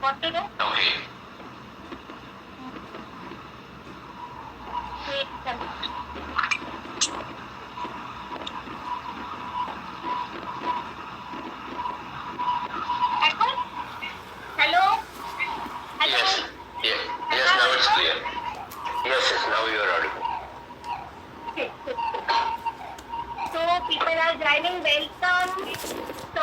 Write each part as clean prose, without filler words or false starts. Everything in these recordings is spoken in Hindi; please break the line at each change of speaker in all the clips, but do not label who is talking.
What to do?
Okay.
Wait, Echo? Hello?
Yes.
Hello?
Yeah.
Am
Yes.
I
Now it's
audible?
clear. Yes. Yes. Now you are audible.
Okay, good, good. So people are joining. Welcome. So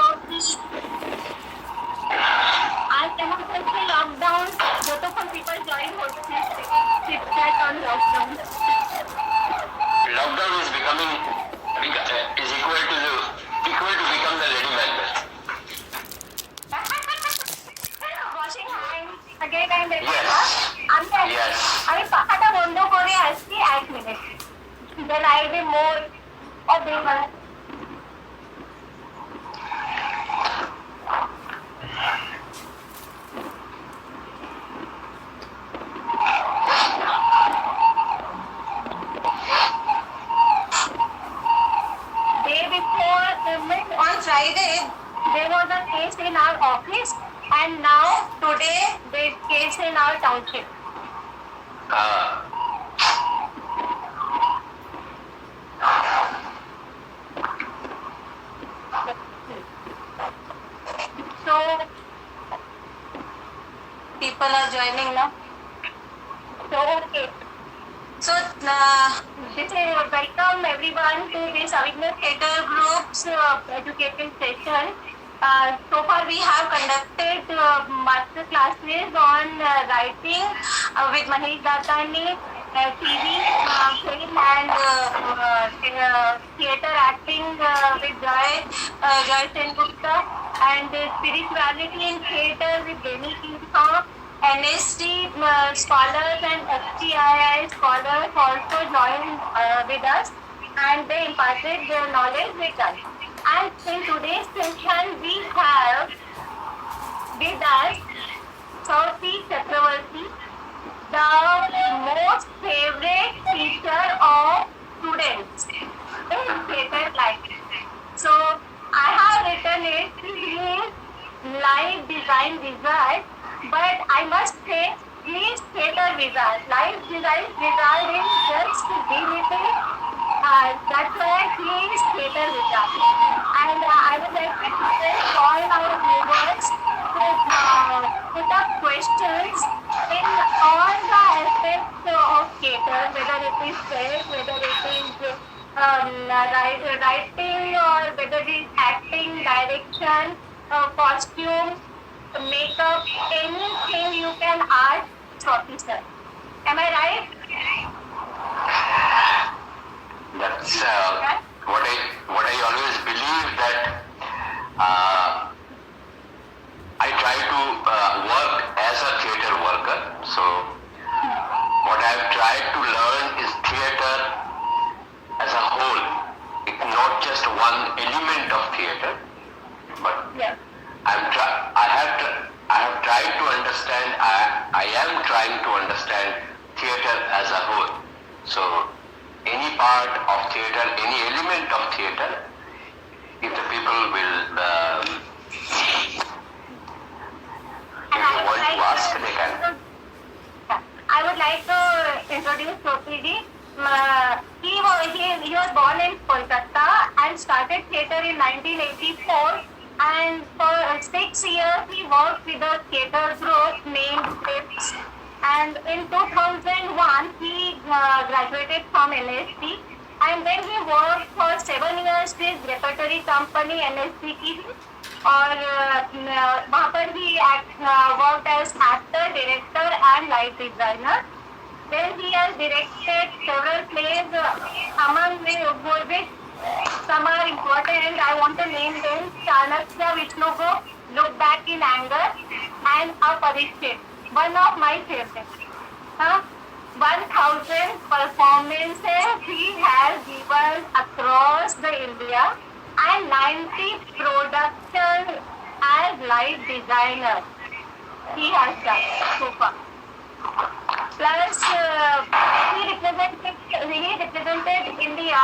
आज यहाँ पर से लॉकडाउन जो तो फॉर पीपल ज्वाइन होते हैं chit on lockdown
Lockdown is becoming is equal to become the lady Macbeth.
washing hands again and again.
Yes. Yes.
আমি পাখাটা বন্ধ করে আসছি 1 minute then I will be more available. Day before on Friday there was a case in our office and now today there is case in our township. So people are joining now. So okay. So this is welcome everyone to this Avigna Theatre Group's educating session. So far we have conducted master classes on writing with Mahesh Datani, TV, film and theatre acting with Joy Sengupta and spirituality in theatre with Deni Kinsaw. NST scholars and FTII scholars also joined with us and they imparted their knowledge with us. And in today's session, we have with us Saurabhi Chakravarti, the most favorite teacher of students in theatre life. So I have written it in live design wizard, but I must say please theatre wizard. Live design wizard is just limited. That's why he is theatre wizard. And I would like to request all our viewers to put up questions in all the aspects of theatre, whether it is stage, whether it is writing or whether it is acting, direction, costume, makeup, anything you can ask Swati sir. Am I right?
That's what I always believe that I try to work as a theatre worker. So what I have tried to learn is theatre as a whole. It's not just one element of theatre, but
Yes.
I have tried to understand. I am trying to understand theatre as a whole. So any part of theatre, any element of theatre, if the people will, if they want to ask, they can.
I would like to introduce Sopiji. He was born in Kolkata and started theatre in 1984. And for 6 years he worked with a theatre group named Tips. And in 2001 he graduated from NST. And then he worked for 7 years with repertory company NST की और वहाँ पर भी worked as actor, director and light designer. Then he has directed several plays, among which some are important. I want to name them: Chanakya, Vishnugo, Look Back in Anger, and Aparishit. One of my favorites. 1,000 performances he has given across the India and 90 productions as light designer he has done so far. Plus, he represented India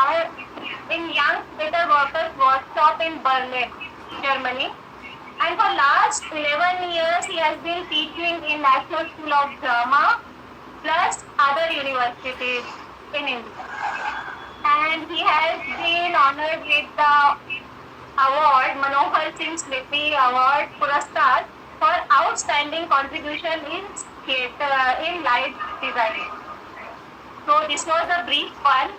in Young Theatre Workers Workshop in Berlin, Germany. And for last 11 years, he has been teaching in National School of Drama plus other universities in India. And he has been honored with the award, Manohar Singh Smriti Award Puraskar for outstanding contribution in theatre, in light designing. So this was a brief one.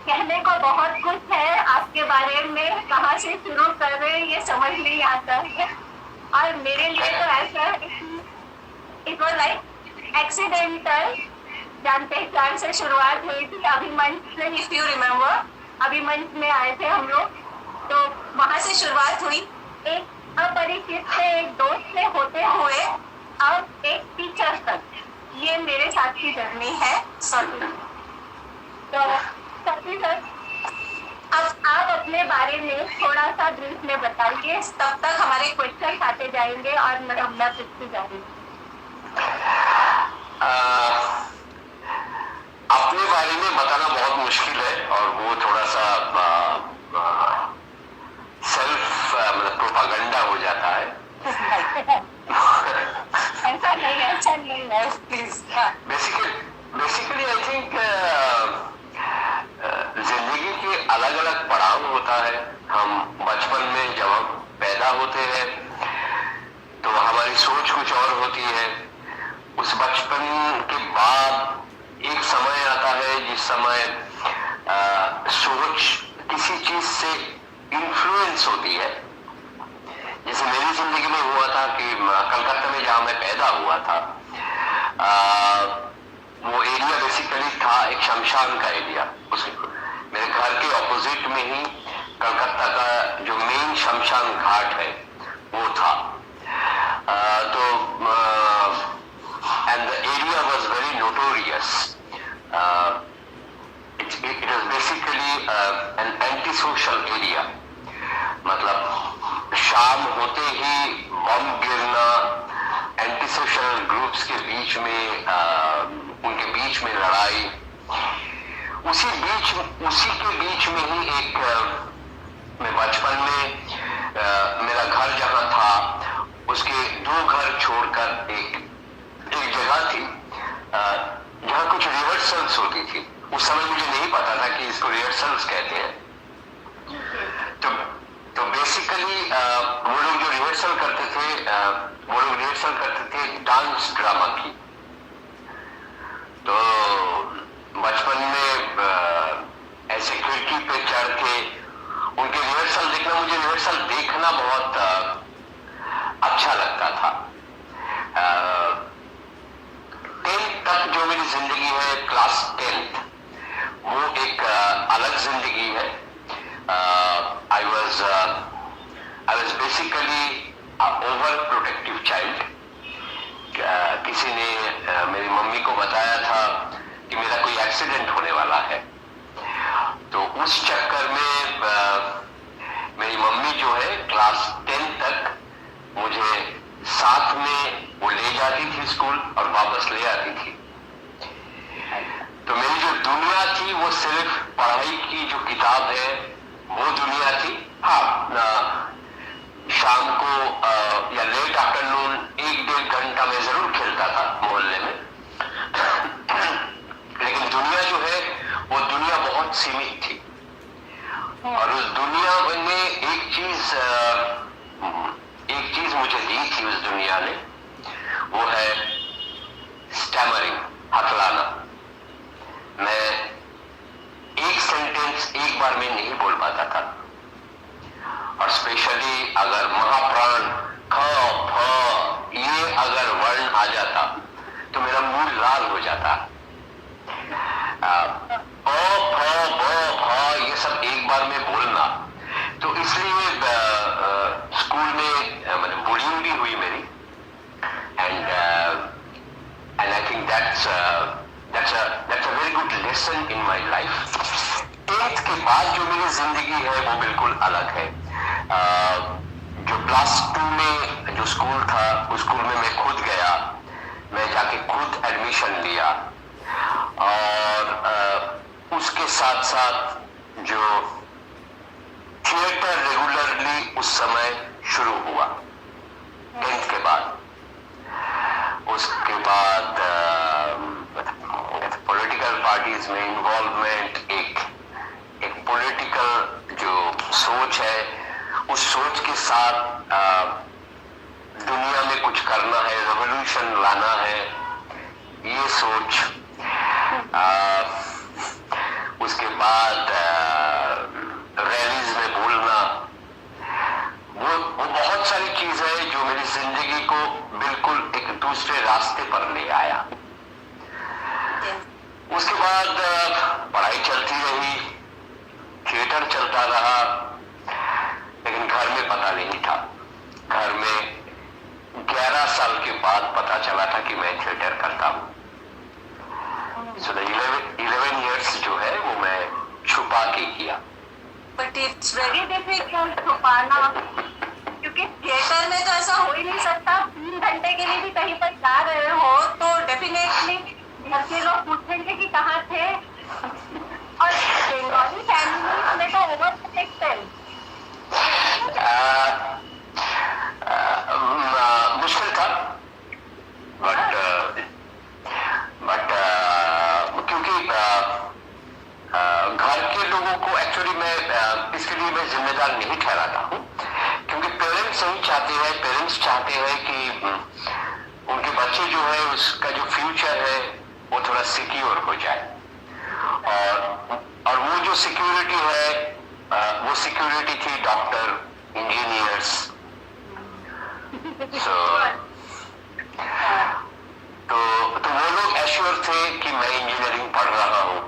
कहने को बहुत कुछ है आपके बारे में, कहाँ से शुरू कर रहे हैं ये समझ नहीं आता है. और मेरे लिए तो ऐसा है, इट वॉज लाइक एक्सीडेंटल. जान पहचान से शुरुआत हुई थी अभिमंच से, इफ यू रिमेम्बर, अभिमंच में आए थे हम लोग, तो वहाँ से शुरुआत हुई. एक अपरिचित से, एक दोस्त से होते हुए अब एक टीचर तक. ये मेरे साथ की जर्नी है. तो सभी सर, अब आप अपने बारे में थोड़ा सा ब्रीफ में बताइए, तब तक हमारे क्वेश्चन आते जाएंगे और मैं पूछती जाऊंगी.
अपने बारे में बताना बहुत मुश्किल है और वो थोड़ा सा सेल्फ मतलब प्रोपागंडा हो जाता है.
ऐसा नहीं है, अच्छा नहीं है, प्लीज.
बेसिकली आई थिंक जिंदगी के अलग अलग पड़ाव होता है. हम बचपन में जब हम पैदा होते हैं तो हमारी सोच कुछ और होती है. उस बचपन के बाद एक समय आता है जिस समय सोच किसी चीज से इन्फ्लुएंस होती है. जैसे मेरी जिंदगी में हुआ था कि कलकत्ता में जहां मैं पैदा हुआ था, वो एरिया बेसिकली था एक शमशान का एरिया. मेरे घर के ऑपोजिट में ही कलकत्ता का जो मेन शमशान घाट है वो था. तो and the area was very notorious. It was basically an anti social area. मतलब शाम होते ही बम गिरना, एंटी सोशल ग्रुप्स के बीच में उनके बीच में लड़ाई. उसी के बीच में ही एक मैं बचपन में मेरा घर जहां था उसके 2 घर छोड़कर एक जगह थी जहां कुछ रिहर्सल्स होती थी. उस समय मुझे नहीं पता था कि इसको रिहर्सल्स कहते हैं. तो बेसिकली वो लोग जो रिहर्सल करते थे डांस ड्रामा की. तो बचपन में ऐसे खिड़की पे चढ़ के उनके रिहर्सल देखना बहुत अच्छा लगता था. 10th तक जो मेरी जिंदगी है, क्लास 10th, वो एक अलग जिंदगी है. I was basically over protective child. किसी ने मेरी मम्मी को बताया था कि मेरा कोई एक्सीडेंट होने वाला है. तो उस चक्कर में मेरी मम्मी जो है क्लास 10 तक मुझे साथ में वो ले जाती थी स्कूल और वापस ले आती थी. तो मेरी जो दुनिया थी वो सिर्फ पढ़ाई की जो किताब है वो दुनिया थी. हाँ, शाम को या लेट आफ्टरनून 1-1.5 घंटा मैं जरूर खेलता था मोहल्ले में. लेकिन दुनिया जो है वो दुनिया बहुत सीमित थी. और उस दुनिया में एक चीज मुझे दी थी उस दुनिया ने, वो है स्टैमरिंग, हथलाना. मैं एक सेंटेंस एक बार में नहीं बोल पाता था. और स्पेशली अगर महाप्राण ख फ ये अगर वर्ण आ जाता तो मेरा मुंह लाल हो जाता. अ फ ब भ ये सब एक बार में बोलना. तो इसलिए स्कूल में मतलब बुलिंग भी हुई मेरी. And I think that's a very good lesson in my life. 10th के बाद जो मेरी जिंदगी है वो बिल्कुल अलग है. जो क्लास 2 में जो स्कूल था उस स्कूल में मैं खुद गया. मैं जाके खुद एडमिशन लिया. और उसके साथ साथ जो थिएटर रेगुलरली उस समय शुरू हुआ. 10th के बाद। उसके बाद पॉलिटिकल पार्टीज में इन्वॉल्वमेंट, एक पॉलिटिकल जो सोच है, उस सोच के साथ दुनिया में कुछ करना है, रेवोल्यूशन लाना है, ये सोच। उसके बाद रैलीज में बोलना, वो बहुत सारी चीज है जो मेरी जिंदगी को बिल्कुल एक दूसरे रास्ते पर ले आया। उसके बाद पढ़ाई चलती रही, थिएटर चलता रहा, लेकिन घर में पता नहीं था। घर में 11 साल के बाद पता चला था कि मैं थिएटर करता हूँ। So 11 years जो है वो मैं छुपा के किया।
बट इट्स वेरी डिफिकल्ट छुपाना, क्योंकि थिएटर में तो ऐसा हो ही नहीं सकता। 3 घंटे के लिए भी कहीं पर जा रहे हो तो डेफिनेटली घर के लोग पूछेंगे कि कहाँ थे। और बंगाली फैमिली में तो ओवर प्रोटेक्शन
मुश्किल था, बट क्योंकि घर के लोगों को एक्चुअली मैं इसके लिए मैं जिम्मेदार नहीं ठहराता हूँ, क्योंकि पेरेंट्स नहीं चाहते हैं। पेरेंट्स चाहते हैं कि उनके बच्चे जो है उसका जो फ्यूचर है वो थोड़ा सिक्योर हो जाए, और वो जो सिक्योरिटी है वो सिक्योरिटी थी डॉक्टर, इंजीनियर्स। तो वो लोग एश्योर थे कि मैं इंजीनियरिंग पढ़ रहा हूँ।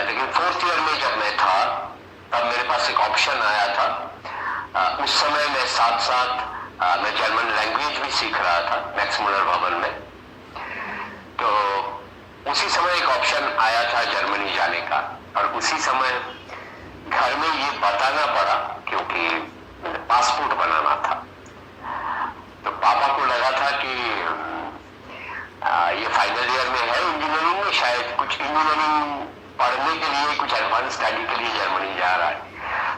लेकिन 4th ईयर में जब मैं था तब मेरे पास एक ऑप्शन आया था। उस समय मैं साथ साथ मैं जर्मन लैंग्वेज भी सीख रहा था मैक्स मुलर भवन में। तो उसी समय एक ऑप्शन आया था जर्मनी जाने का, और उसी समय घर में ये बताना पड़ा क्योंकि पासपोर्ट बनाना था। तो पापा को लगा था कि ये फाइनल ईयर में है इंजीनियरिंग में, शायद कुछ इंजीनियरिंग पढ़ने के लिए, कुछ एडवांस स्टडी के लिए जर्मनी जा रहा है।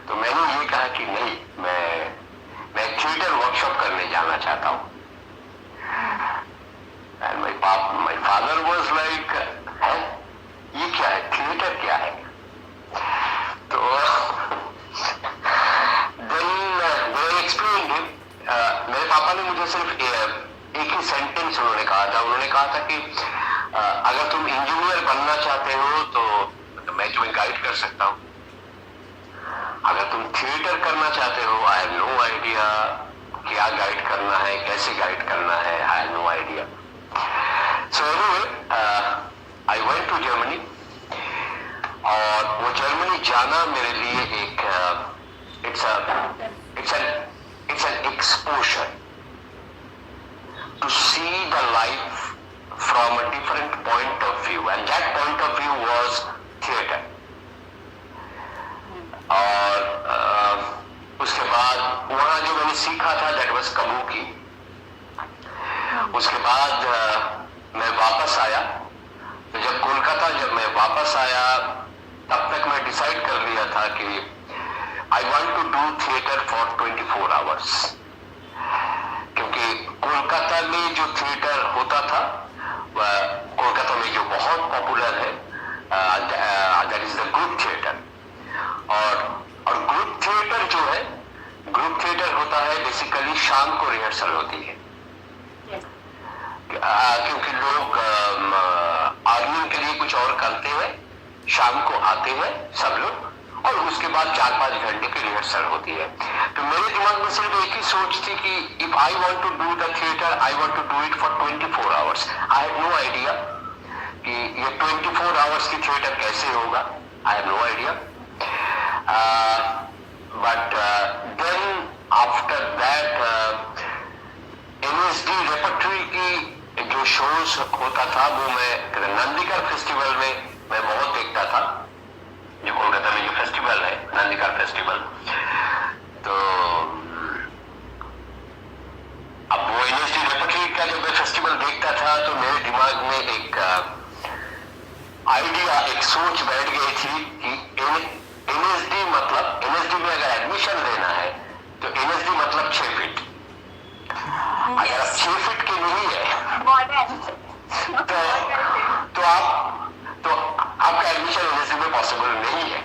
तो मैंने ये कहा कि नहीं, मैं थिएटर वर्कशॉप करने जाना चाहता हूँ। And my father was like, है ये क्या है, थिएटर क्या है? तो मेरे पापा ने मुझे सिर्फ एक ही सेंटेंस उन्होंने कहा था। उन्होंने कहा था कि अगर तुम इंजीनियर बनना चाहते हो तो मैं तुम्हें गाइड कर सकता हूँ, अगर तुम थिएटर करना चाहते हो आई हैव नो आइडिया क्या गाइड करना है, कैसे गाइड करना है, I have no idea. So anyway I went to Germany, और वो जर्मनी जाना मेरे लिए एक it's an exposure to see the life from a different point of view, and that point of view was theater. और उसके बाद वहाँ जो मैंने सीखा था that was kabuki। उसके बाद मैं वापस आया। तो जब मैं वापस आया तब तक मैं डिसाइड कर लिया था कि I want to do theater for 24 hours, क्योंकि कोलकाता में जो थिएटर होता था वह कोलकाता में जो बहुत पॉपुलर है, that is the group theatre. और ग्रुप थिएटर जो है, ग्रुप थिएटर होता है बेसिकली शाम को रिहर्सल होती है, क्योंकि लोग अर्निंग के लिए कुछ और करते हैं, शाम को आते हैं सब लोग, और उसके बाद 4-5 घंटे की रिहर्सल होती है। तो मेरे दिमाग में सिर्फ एक ही सोच थी कि if I want to do the theatre, I want to do it for 24 hours. I have no idea कि ये 24 आवर्स की थिएटर कैसे होगा, I have no idea. But then after that NSD repertory की जो शोज होता था वो मैं नंदीकर फेस्टिवल में मैं बहुत देखता था, जो कोलकाता में जो फेस्टिवल है नंदीकर फेस्टिवल। तो अब वो NSD रेपर्टरी का जब मैं फेस्टिवल देखता था तो मेरे दिमाग में एक आइडिया, एक सोच बैठ गई थी कि NSD में अगर एडमिशन लेना है तो NSD मतलब 6 फीट, अगर आप 6 फीट के नहीं है
मॉडर्न
तो आपका एडमिशन एनएसडी में पॉसिबल नहीं है।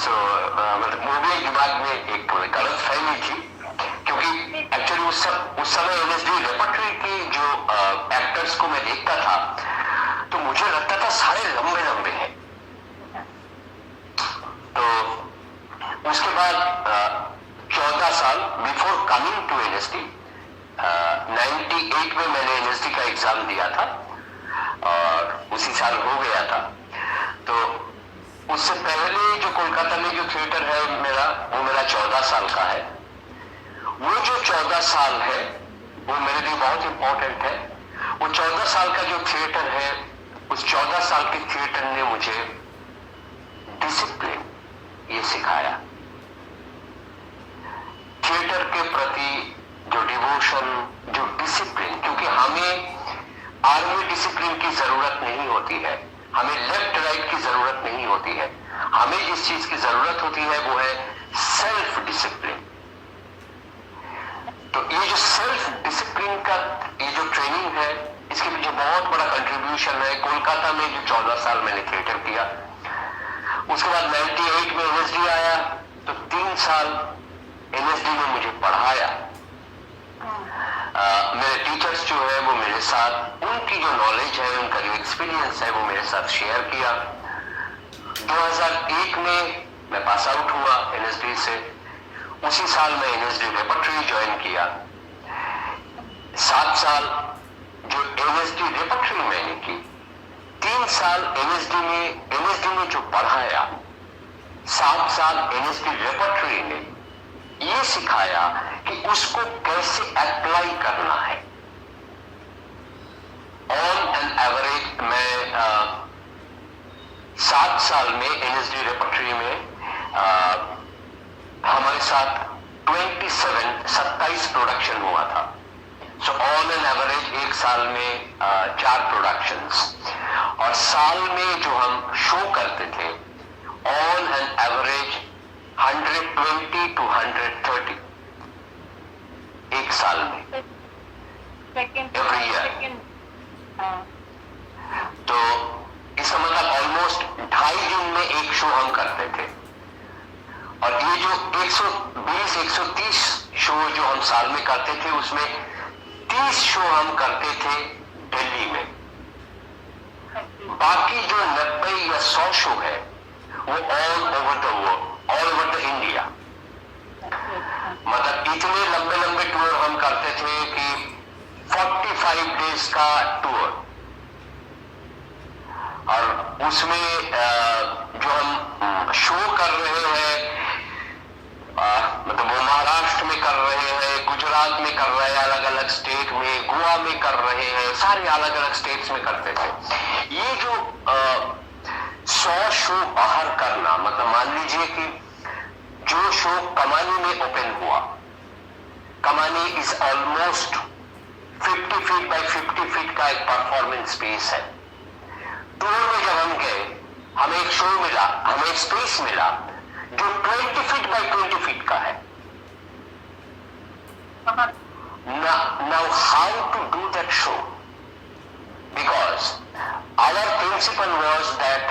सो मतलब वो भी दिमाग में एक गलत फहमी थी, क्योंकि एक्चुअली उस समय एनएसडी रेपर्टरी के जो एक्टर्स को मैं देखता था तो मुझे लगता था सारे लंबे लंबे हैं। तो उसके बाद 14 साल बिफोर कमिंग टू एनएसडी 98 में मैंने एनएसडी का एग्जाम दिया था और उसी साल हो गया था। तो उससे पहले जो कोलकाता में जो थिएटर है वो मेरा 14 साल का है। वो जो 14 साल है वो मेरे लिए बहुत इंपॉर्टेंट है। वो 14 साल का जो थिएटर है, उस 14 साल के थिएटर ने मुझे डिसिप्लिन ये सिखाया, थिएटर के प्रति जो डिवोशन, जो डिसिप्लिन, क्योंकि हमें आर्मी डिसिप्लिन की जरूरत नहीं होती है, हमें लेफ्ट राइट की जरूरत नहीं होती है, हमें जिस चीज की जरूरत होती है वो है सेल्फ डिसिप्लिन। तो ये जो सेल्फ डिसिप्लिन का ये जो ट्रेनिंग है, इसके पीछे बहुत बड़ा कंट्रीब्यूशन है। कोलकाता में जो 14 साल मैंने थिएटर किया, उसके बाद 98 में एनएसडी आया, तो 3 साल एनएसडी ने मुझे पढ़ाया। मेरे टीचर्स जो है वो मेरे साथ उनकी जो नॉलेज है, उनका जो एक्सपीरियंस है वो मेरे साथ शेयर किया। 2001 में मैं पास आउट हुआ एनएसडी से। उसी साल मैं एनएसडी रेपर्टरी ज्वाइन किया। 7 साल जो एनएसडी रेपर्टरी मैंने की, 3 साल एनएसडी ने जो पढ़ाया, 7 साल एनएसडी रेपर्टरी ने ये सिखाया कि उसको कैसे अप्लाई करना है। ऑन एन एवरेज मैं 7 साल में एनएसडी रेपर्टरी में हमारे साथ 27 प्रोडक्शन हुआ था। सो ऑन एन एवरेज एक साल में 4 प्रोडक्शंस, और साल में जो हम शो करते थे ऑन एन एवरेज 120 to 130 एक साल में, एवरी ईयर। तो इसका मतलब ऑलमोस्ट 2.5 दिन में एक शो हम करते थे। और ये जो 120-130 शो जो हम साल में करते थे, उसमें 30 शो हम करते थे दिल्ली में। बाकी जो 90 या 100 शो है वो all over the world, all over the India. मतलब इतने लंबे लंबे टूर हम करते थे कि 45 डेज का टूर, और उसमें जो हम शो कर रहे हैं, मतलब वो महाराष्ट्र में कर रहे हैं, गुजरात में कर रहे हैं, अलग अलग स्टेट में, गोवा में कर रहे हैं, सारे अलग अलग स्टेट्स में करते थे। ये जो 100 शो बाहर करना, मतलब मान लीजिए कि जो शो कमानी में ओपन हुआ, कमानी is almost 50 feet by 50 feet का एक परफॉर्मेंस स्पेस है। टूर में जब हम गए, हमें एक शो मिला, हमें एक स्पेस मिला जो 20 फीट बाय 20 फीट का है। Now how to do that show? Because our principle was that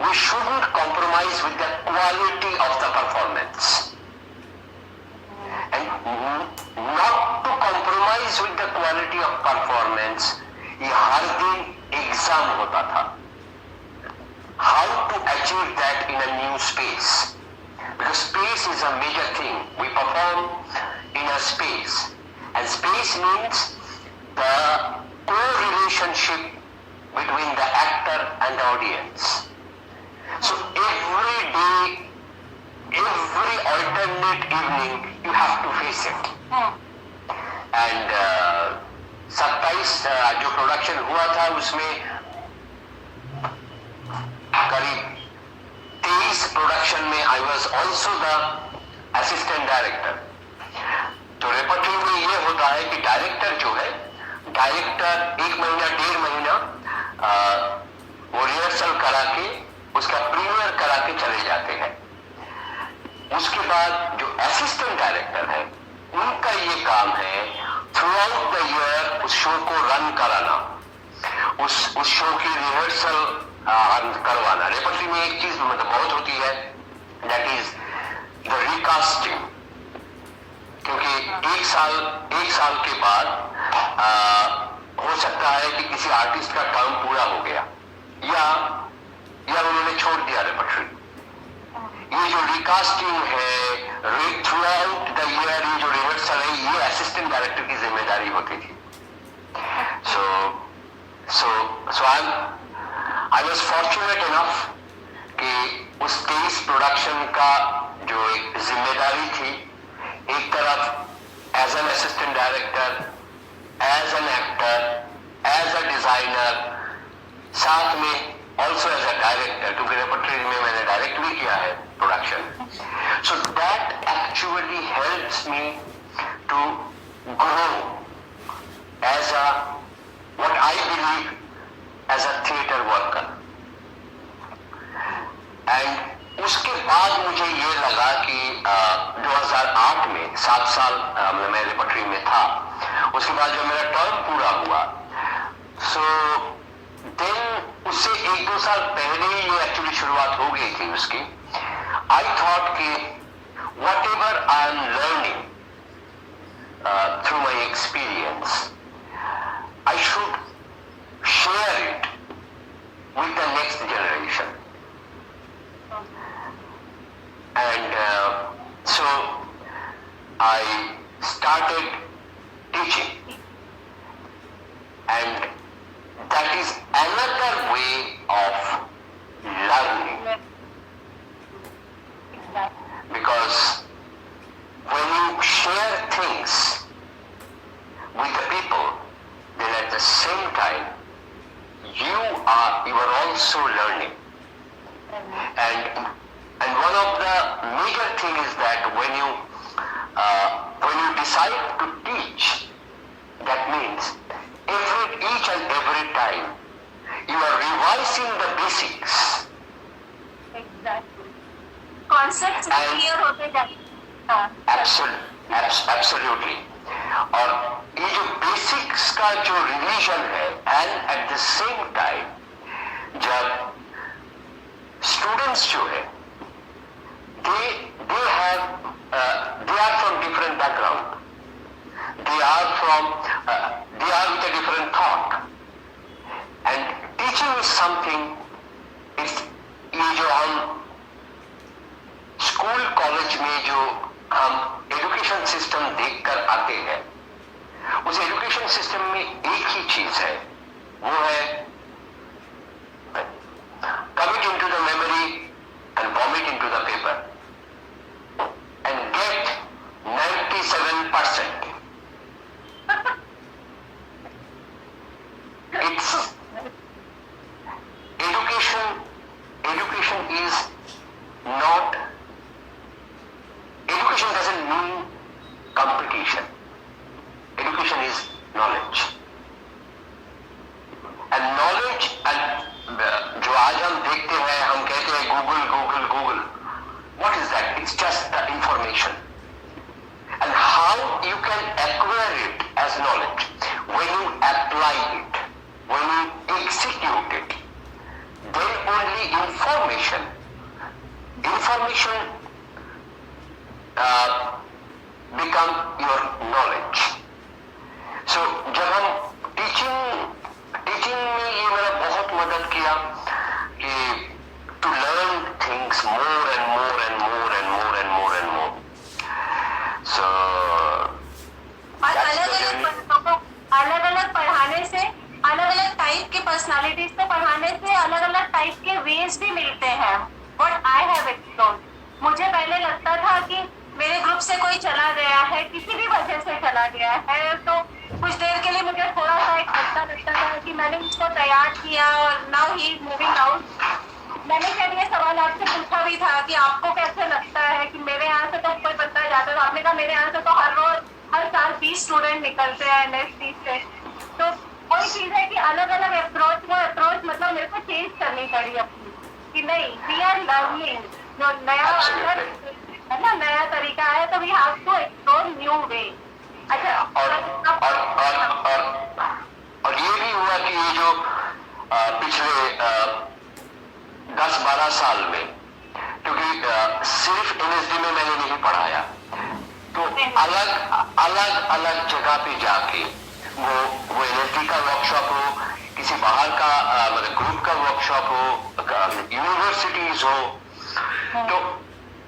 we shouldn't compromise with the quality of the performance, and not to compromise with the quality of performance, ये हर दिन एग्जाम होता था। How to achieve that in a new space? Because space is a major thing. We perform in a space, and space means the co-relationship between the actor and the audience. So every day, every alternate evening, you have to face it. And 27 जो प्रोडक्शन हुआ था उसमें करीब 23 प्रोडक्शन में I was also the assistant director. तो रेपर्टरी में ये होता है कि डायरेक्टर जो है, डायरेक्टर 1 महीना 1.5 महीना वो रिहर्सल करा के उसका प्रीमियर करा के चले जाते हैं। उसके बाद जो असिस्टेंट डायरेक्टर है, उनका उस शो को रन कराना, उस शो की रिहर्सल करवाना। रेपर्टरी में एक चीज मतलब बहुत होती है, दैट इज द रिकास्टिंग। क्योंकि एक साल के बाद हो सकता है कि किसी आर्टिस्ट का काम पूरा हो गया या उन्होंने छोड़ दिया रेपर्टरी। ये जो रिकास्टिंग है, थ्रू आउट द ईयर ये जो रिहर्सल है, ये असिस्टेंट डायरेक्टर की जिम्मेदारी होती थी। So I was fortunate enough कि उस तेईस प्रोडक्शन का जो एक जिम्मेदारी थी, एक तरफ as an assistant director, as an actor, as a designer, साथ में ऑल्सो एज अ डायरेक्टर, क्योंकि रेपर्टरी में मैंने डायरेक्ट भी किया है production. So that actually helps me to grow as a what I believe as a theatre worker। And उसके बाद मुझे ये लगा कि 2008 में 7 साल मैं रेपर्टरी में था। उसके बाद जब मेरा टर्म पूरा हुआ, सो देन उससे 1-2 साल पहले ही ये एक्चुअली शुरुआत हो गई थी उसकी। आई थॉट कि what ever I am learning through my experience, I should share it with the next generation. And so I started teaching, and that is another way of learning, because when you share things with the people, then at the same time you are also learning. And one of the major thing is that when you decide to teach, that means each and every time you are revising the basics.
Exactly. Concepts clear होते जाते हैं।
Absolutely. और ये जो बेसिक्स का जो रिवीजन है, and at the same time जब स्टूडेंट्स जो है they are from different background, they are with a different thought, and teaching is something, ये जो हम स्कूल कॉलेज में जो हम एजुकेशन सिस्टम देखकर आते हैं, उस एजुकेशन सिस्टम में एक ही चीज है, वो है commit into the memory and vomit into the paper and get 97%. It's education is not, education doesn't mean competition. Education is knowledge, and knowledge, and जो आज हम देखते हैं, हम कहते हैं Google, what is that? It's just the information, and how you can acquire it as knowledge when you apply it, when you execute it, then only information become your knowledge. So जब हम टीचिंग में ये मेरा बहुत मदद किया कि to learn things more and more and more and more and more and more. So
और अलग-अलग पढ़ाने से, अलग-अलग टाइप के पर्सनालिटीज को पढ़ाने से अलग-अलग टाइप के वेज भी मिलते हैं। What I have explored, मुझे पहले लगता था कि मेरे ग्रुप से कोई चला गया है, किसी भी वजह से चला गया है, तो कुछ देर के लिए मुझे थोड़ा सा एक धक्का लगता था कि मैंने उसको तैयार किया और now he is moving out. मैंने शायद ये सवाल आपसे पूछा भी था कि आपको कैसे लगता है कि मेरे यहाँ से तो कोई बंदा जाता है, तो आपने कहा मेरे यहाँ से तो हर साल 20 स्टूडेंट निकलते हैं NST से। तो वही चीज़ है कि अलग अलग अप्रोच मतलब मेरे को चेंज करनी पड़ी अपनी, कि नहीं वी आर लर्निंग, जो नया है ना, नया तरीका है, तो we have to explore new way. अच्छा,
और पिछले 10-12 साल में, क्योंकि सिर्फ एनएसडी में मैंने नहीं पढ़ाया, तो अलग जगह पे जाके वो एनएसडी का वर्कशॉप हो, किसी बाहर का मतलब ग्रुप का वर्कशॉप हो, यूनिवर्सिटीज हो, तो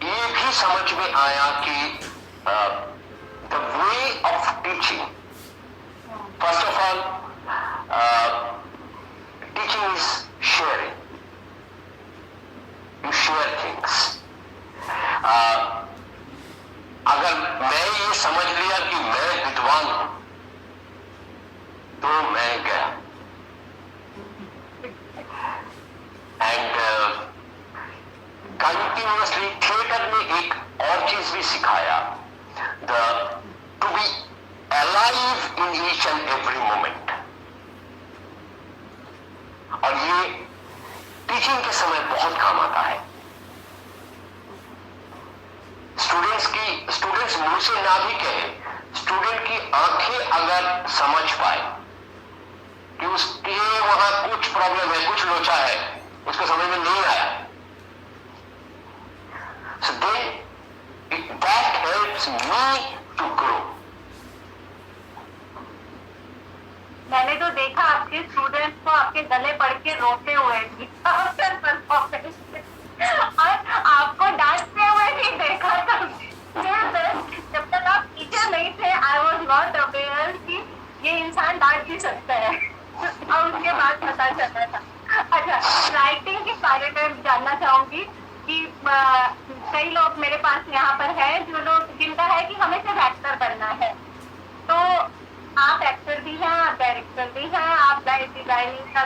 ये भी समझ में आया कि the way of teaching, first of all teaching is sharing, you share things. अगर मैं ये समझ लिया कि मैं विद्वान हूं तो मैं गया। एंड कंटिन्यूअसली थिएटर ने एक और चीज भी सिखाया, to be alive in each and every moment. और ये टीचिंग के समय बहुत काम आता है। स्टूडेंट्स मुंह से ना भी कहे, स्टूडेंट की आंखें अगर समझ पाए कि उसके वहां कुछ प्रॉब्लम है, कुछ लोचा है, उसको समझ में नहीं आया, so then that helps me to grow.
मैंने तो देखा आपके स्टूडेंट्स को आपके गले पड़ के रोते हुए भी और आपको डांटते हुए भी देखा था। जब तक आप टीचर नहीं थे, आई वॉज नॉट अवेयर कि ये इंसान डांट भी सकता है, और उसके बाद पता चला था। अच्छा, राइटिंग के बारे में जानना चाहूंगी कि कई लोग मेरे पास यहाँ पर है जो लोग जिनका है कि हमें सिर्फ एक्टर बनना है, तो आप एक्टर भी हैं, आप डायरेक्टर भी हैं, आप डिजाइनिंग का,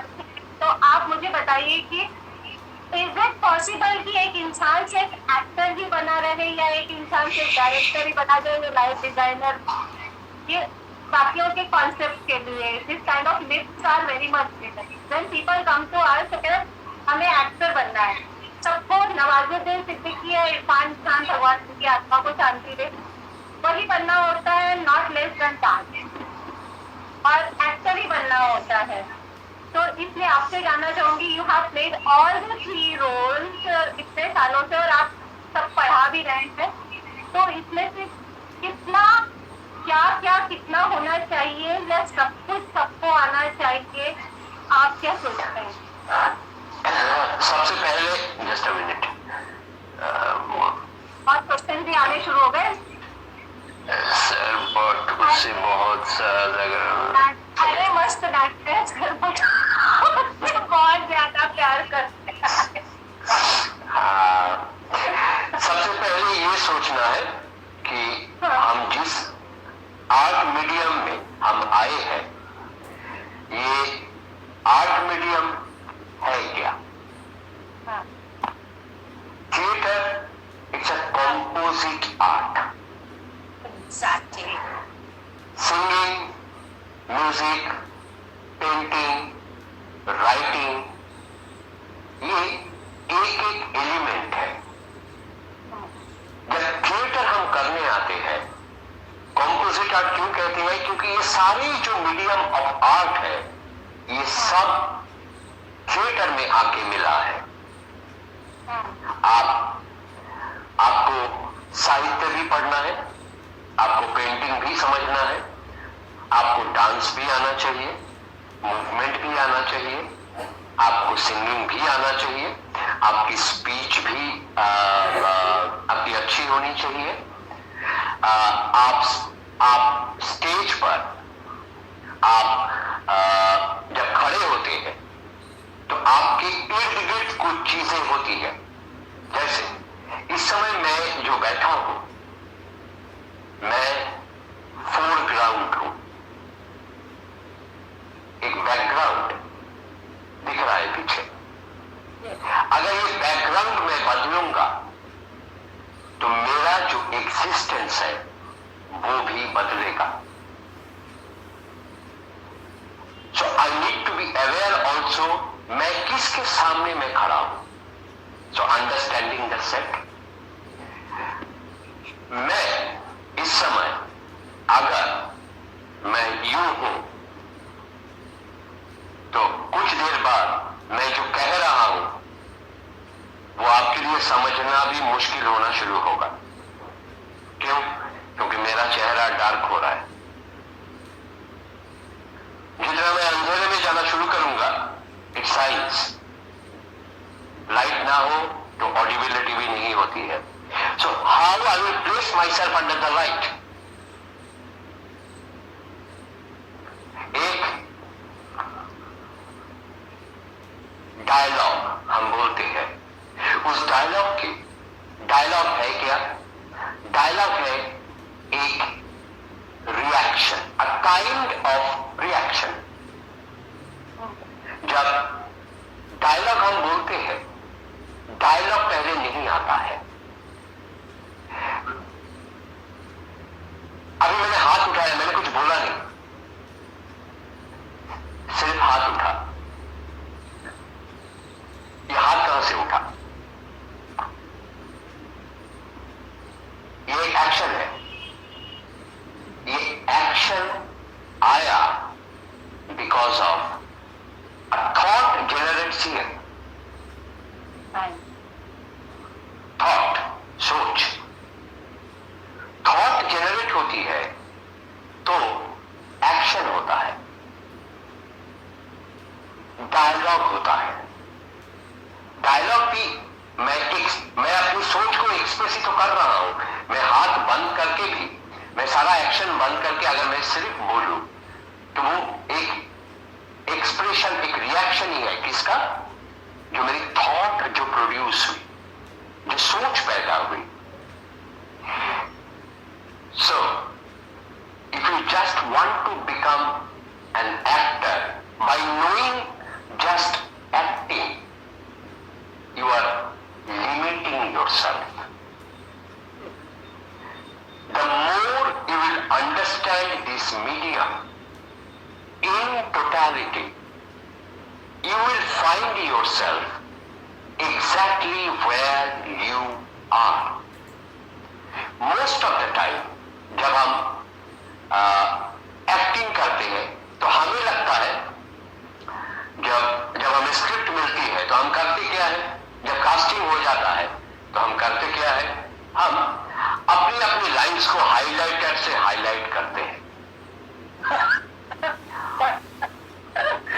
तो आप मुझे बताइए कि इज इट पॉसिबल कि एक इंसान सिर्फ एक्टर ही बना रहे या एक इंसान सिर्फ डायरेक्टर ही बना जाए या लाइफ डिजाइनर? ये बाकियों के कॉन्सेप्ट के लिए this kind of myths are very much when people come to us, तो कहते हमें एक्टर बनना है। सबको नवाजुद्दीन सिद्दीकी या इरफान खान, भगवान की आत्मा को शांति दे, वही बनना होता है, नॉट लेस देन दैट, और एक्टर ही बनना होता है। तो इसलिए आपसे जानना चाहूंगी, you have played all the 3 roles इतने सालों से और आप सब पढ़ा भी रहे हैं, तो इसमें से कितना होना चाहिए या सब कुछ सबको आना चाहिए, आप क्या सोचते हैं?
सबसे पहले जस्ट अ मिनट,
और क्वेश्चन भी आने शुरू हो गए
सर, बहुत सारा
अरे मस्त डांटते हैं सर, बहुत ज्यादा प्यार करते हैं।
हाँ, सबसे पहले ये सोचना है कि हम जिस आर्ट मीडियम में हम आए हैं, ये आर्ट मीडियम है क्या? Theatre it's a composite art.
Exactly.
Singing, music, painting, writing, ये एक एलिमेंट है। जब थिएटर हम करने आते हैं, कंपोजिट आर्ट क्यों कहते हैं? क्योंकि ये सारी जो मीडियम ऑफ आर्ट है, ये सब थिएटर में आके मिला है। आपको साहित्य भी पढ़ना है, आपको पेंटिंग भी समझना है, आपको डांस भी आना चाहिए, मूवमेंट भी आना चाहिए, आपको सिंगिंग भी आना चाहिए, आपकी स्पीच भी आपकी अच्छी होनी चाहिए। आप स्टेज पर आप जब खड़े होते हैं तो आपके इर्द गिर्द कुछ चीजें होती है। जैसे इस समय मैं जो बैठा हूं, मैं फोरग्राउंड हूं, एक बैकग्राउंड दिख रहा है पीछे। अगर ये बैकग्राउंड मैं बदलूंगा तो मेरा जो एग्जिस्टेंस है वो भी बदलेगा। So I need to be aware also, मैं किसके सामने मैं खड़ा हूं। सो अंडरस्टैंडिंग द सेट, मैं इस समय अगर मैं यूं हूं तो कुछ देर बाद चेहरा डार्क हो रहा है। जितना मैं अंधेरे में जाना शुरू करूंगा, इट्स साइंस, लाइट ना हो तो ऑडिबिलिटी भी नहीं होती है। So how I will place my self under the light. एक डायलॉग हम बोलते हैं, उस डायलॉग है क्या? डायलॉग है एक reaction, a kind of reaction. जब डायलॉग हम बोलते हैं, डायलॉग पहले नहीं आता है। अभी मैंने हाथ उठाया, मैंने कुछ बोला नहीं, सिर्फ हाथ उठा। ये हाथ कहां से उठा? ये एक एक्शन है। ये एक्शन आया because of a thought generates here. Thought, सोच, थॉट जनरेट होती है तो एक्शन होता है, डायलॉग होता है। डायलॉग भी मैं अपनी सोच को एक्सप्रेस ही तो कर रहा हूं। मैं हाथ बंद करके भी, मैं सारा एक्शन बंद करके अगर मैं सिर्फ बोलूं तो वो एक एक्सप्रेशन, एक रिएक्शन ही है। किसका? जो मेरी थॉट जो प्रोड्यूस हुई, जो सोच पैदा हुई। So if you just want to become an actor by knowing just acting, you are limiting yourself. The more you will understand this medium in totality, you will find yourself exactly where you are. Most of the time जब हम एक्टिंग करते हैं तो हमें लगता है, जब हमें स्क्रिप्ट मिलती है तो हम करते क्या है? जब कास्टिंग हो जाता है तो हम करते क्या है? हम अपनी अपनी लाइंस को हाइलाइटर से हाइलाइट करते हैं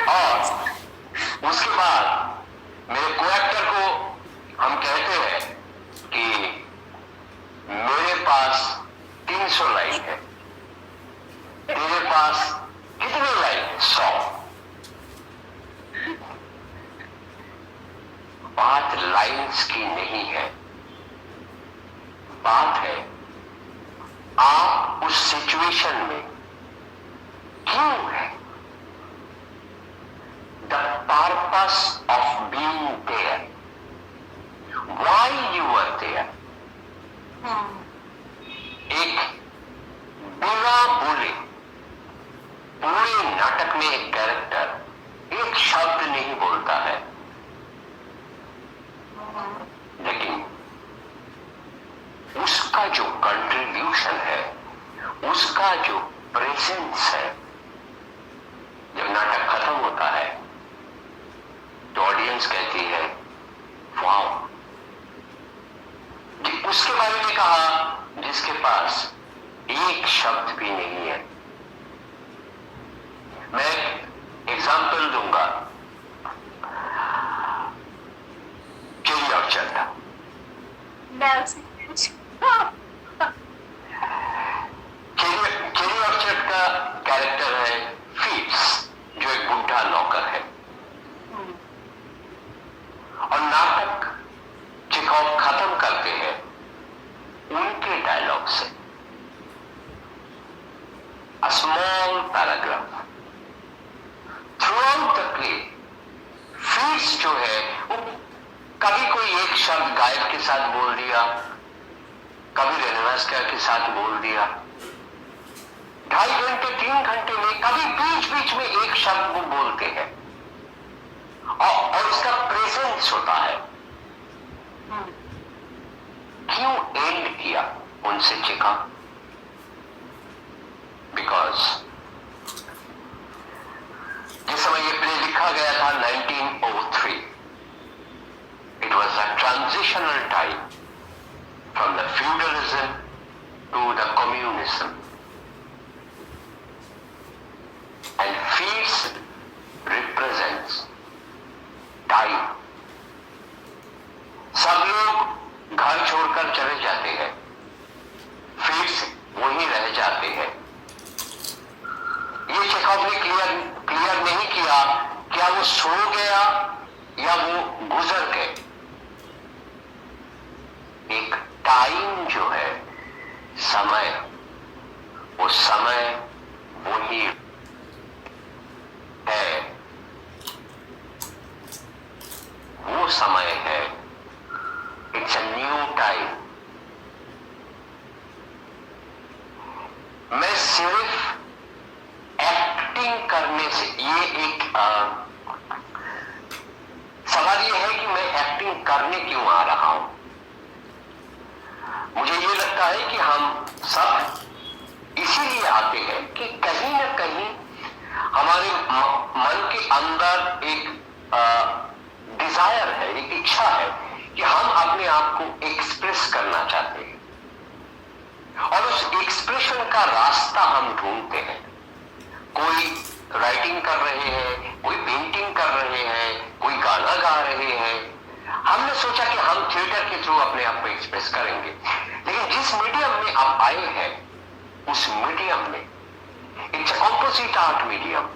और उसके बाद मेरे को एक्टर को हम कहते हैं कि मेरे पास 300 लाइन है, तेरे पास कितने लाइन है? 100। बात लाइंस की नहीं है, बात है आप उस सिचुएशन में क्यों है। The purpose of being there, why you are there. एक बिना बोले पूरे नाटक में एक कैरेक्टर एक शब्द नहीं बोलता है, लेकिन उसका जो कंट्रीब्यूशन है, उसका जो प्रेजेंस है, जब नाटक खत्म होता है तो ऑडियंस कहती है वाओ। उसके बारे में कहा जिसके पास एक शब्द भी नहीं है। मैं एग्जाम्पल दूंगा, केरी ऑर्चर्ड का। केरी ऑर्चर्ड का कैरेक्टर है फीट्स, जो एक बुढ़ा नौकर है, और नाटक चेखव खत्म करते हैं उनके डायलॉग से। A small paragraph throughout the play. फीट्स जो है वो कभी कोई एक शब्द गायक के साथ बोल दिया, कभी रेनेवास्कर के साथ बोल दिया, 2.5 घंटे 3 घंटे में कभी बीच बीच में एक शब्द वो बोलते हैं और उसका प्रेजेंस होता है। क्यों एंड किया उनसे चिका? बिकॉज जिस समय ये प्ले लिखा गया था 1903, it was a transitional time from the feudalism to the communism. क्या वो सो गया या वो गुजर गए? एक टाइम जो है, समय, वो समय वही है, वो समय है। It's a new time. मैं सिर्फ एक्टिंग करने से, ये एक सवाल ये है कि मैं एक्टिंग करने क्यों आ रहा हूं। मुझे ये लगता है कि हम सब इसीलिए आते हैं कि कहीं ना कहीं हमारे मन के अंदर एक डिजायर है, एक इच्छा है कि हम अपने आप को एक्सप्रेस करना चाहते हैं, और उस एक्सप्रेशन का रास्ता हम ढूंढते हैं। कोई राइटिंग कर रहे हैं, कोई पेंटिंग कर रहे हैं, कोई गाना गा रहे हैं। हमने सोचा कि हम थिएटर के थ्रू अपने आप को एक्सप्रेस करेंगे, लेकिन जिस मीडियम में आप आए हैं, उस मीडियम में, इट्स ऑपोजिट आर्ट मीडियम,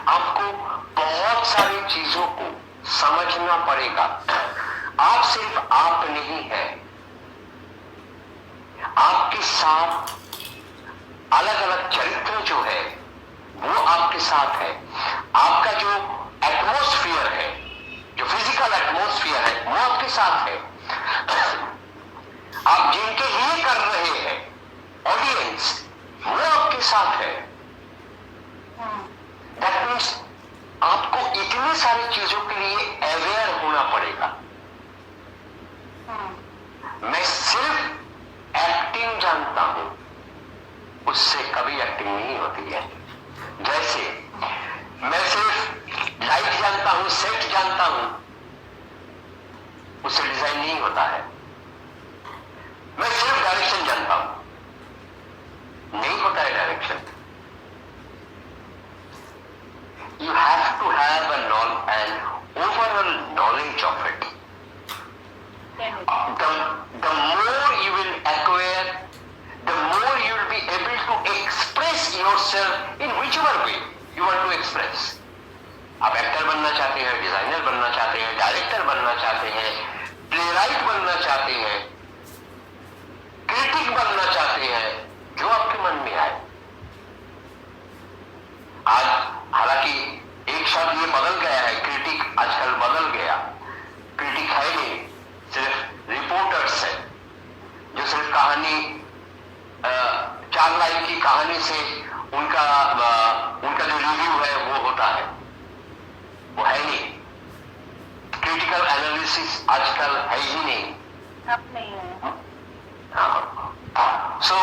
आपको बहुत सारी चीजों को समझना पड़ेगा। आप सिर्फ आप नहीं है, आपके साथ अलग अलग चरित्र जो है वो आपके साथ है। आपका जो एटमॉस्फेयर है, जो फिजिकल एटमॉस्फेयर है, वो आपके साथ है। आप जिनके लिए कर रहे हैं, ऑडियंस, वो आपके साथ है। दैट मीन्स आपको इतनी सारी चीजों के लिए अवेयर होना पड़ेगा। मैं सिर्फ एक्टिंग जानता हूं, उससे कभी एक्टिंग नहीं होती है। जैसे मैं सिर्फ लाइट जानता हूं, सेट जानता हूं, उससे डिजाइन नहीं होता है। मैं सिर्फ डायरेक्शन जानता हूं, नहीं होता है direction. You have to have an overall knowledge of it. The more you will acquire, the more you will be able to express yourself in whichever way you want to express. आप एक्टर बनना चाहते हैं, डिजाइनर बनना चाहते हैं, डायरेक्टर बनना चाहते हैं, प्लेराइट बनना चाहते हैं, क्रिटिक बनना चाहते हैं, जो आपके मन में आए। आज हालांकि एक शब्द ये बदल गया है, क्रिटिक आजकल बदल गया। क्रिटिक है नहीं, सिर्फ रिपोर्टर्स है, जो सिर्फ कहानी 4 लाइन की कहानी से उनका जो रिव्यू है वो होता है, वो है नहीं। क्रिटिकल एनालिसिस आजकल है ही नहीं,
अब नहीं है।
सो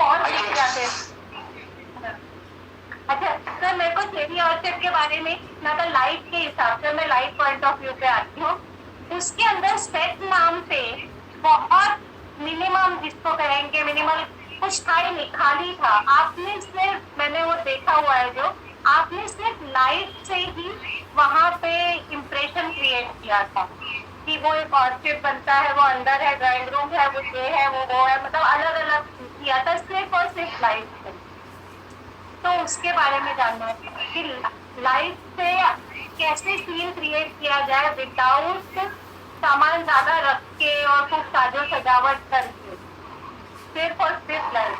आई थिंक अच्छा सर, मेरे को चेरी ऑर्चिड के बारे में ना, तो लाइट के हिसाब से मैं लाइट पॉइंट ऑफ व्यू पे आती हूँ। उसके अंदर सेट नाम पे बहुत मिनिमम, जिसको कहेंगे मिनिमल, कुछ था ही नहीं, खाली था। आपने सिर्फ, मैंने वो देखा हुआ है, जो आपने सिर्फ लाइट से ही वहां पे इम्प्रेशन क्रिएट किया था कि वो एक ऑर्चिड बनता है, वो अंदर है, ड्राइंग रूम है, वो ये है, वो है, मतलब अलग अलग किया था सिर्फ और सिर्फ लाइट से। तो उसके बारे में जानना है कि लाइट से कैसे सीन क्रिएट किया जाए विदाउट सामान ज्यादा रख के और कुछ साजो सजावट करके, सिर्फ और सिर्फ लाइट।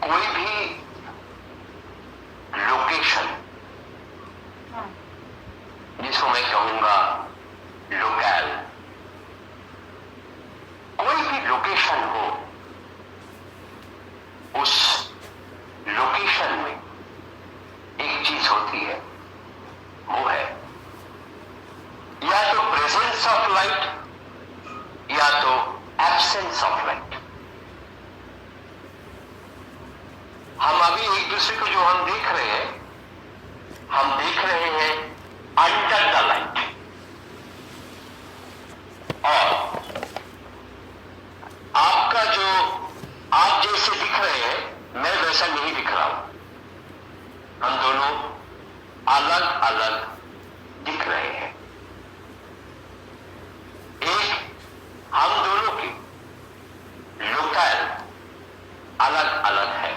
कोई भी लोकेशन, जिसको मैं कहूंगा लोकल, कोई भी लोकेशन हो, उस लोकेशन में एक चीज होती है, वो है या तो प्रेजेंस ऑफ लाइट या तो एब्सेंस ऑफ लाइट। हम अभी एक दूसरे को जो हम देख रहे हैं, हम देख रहे हैं अंडर द लाइट, और आपका जो आप जैसे दिख रहे हैं, मैं वैसा नहीं दिख रहा हूं। हम दोनों अलग अलग दिख रहे हैं। एक, हम दोनों की लोकल अलग अलग है।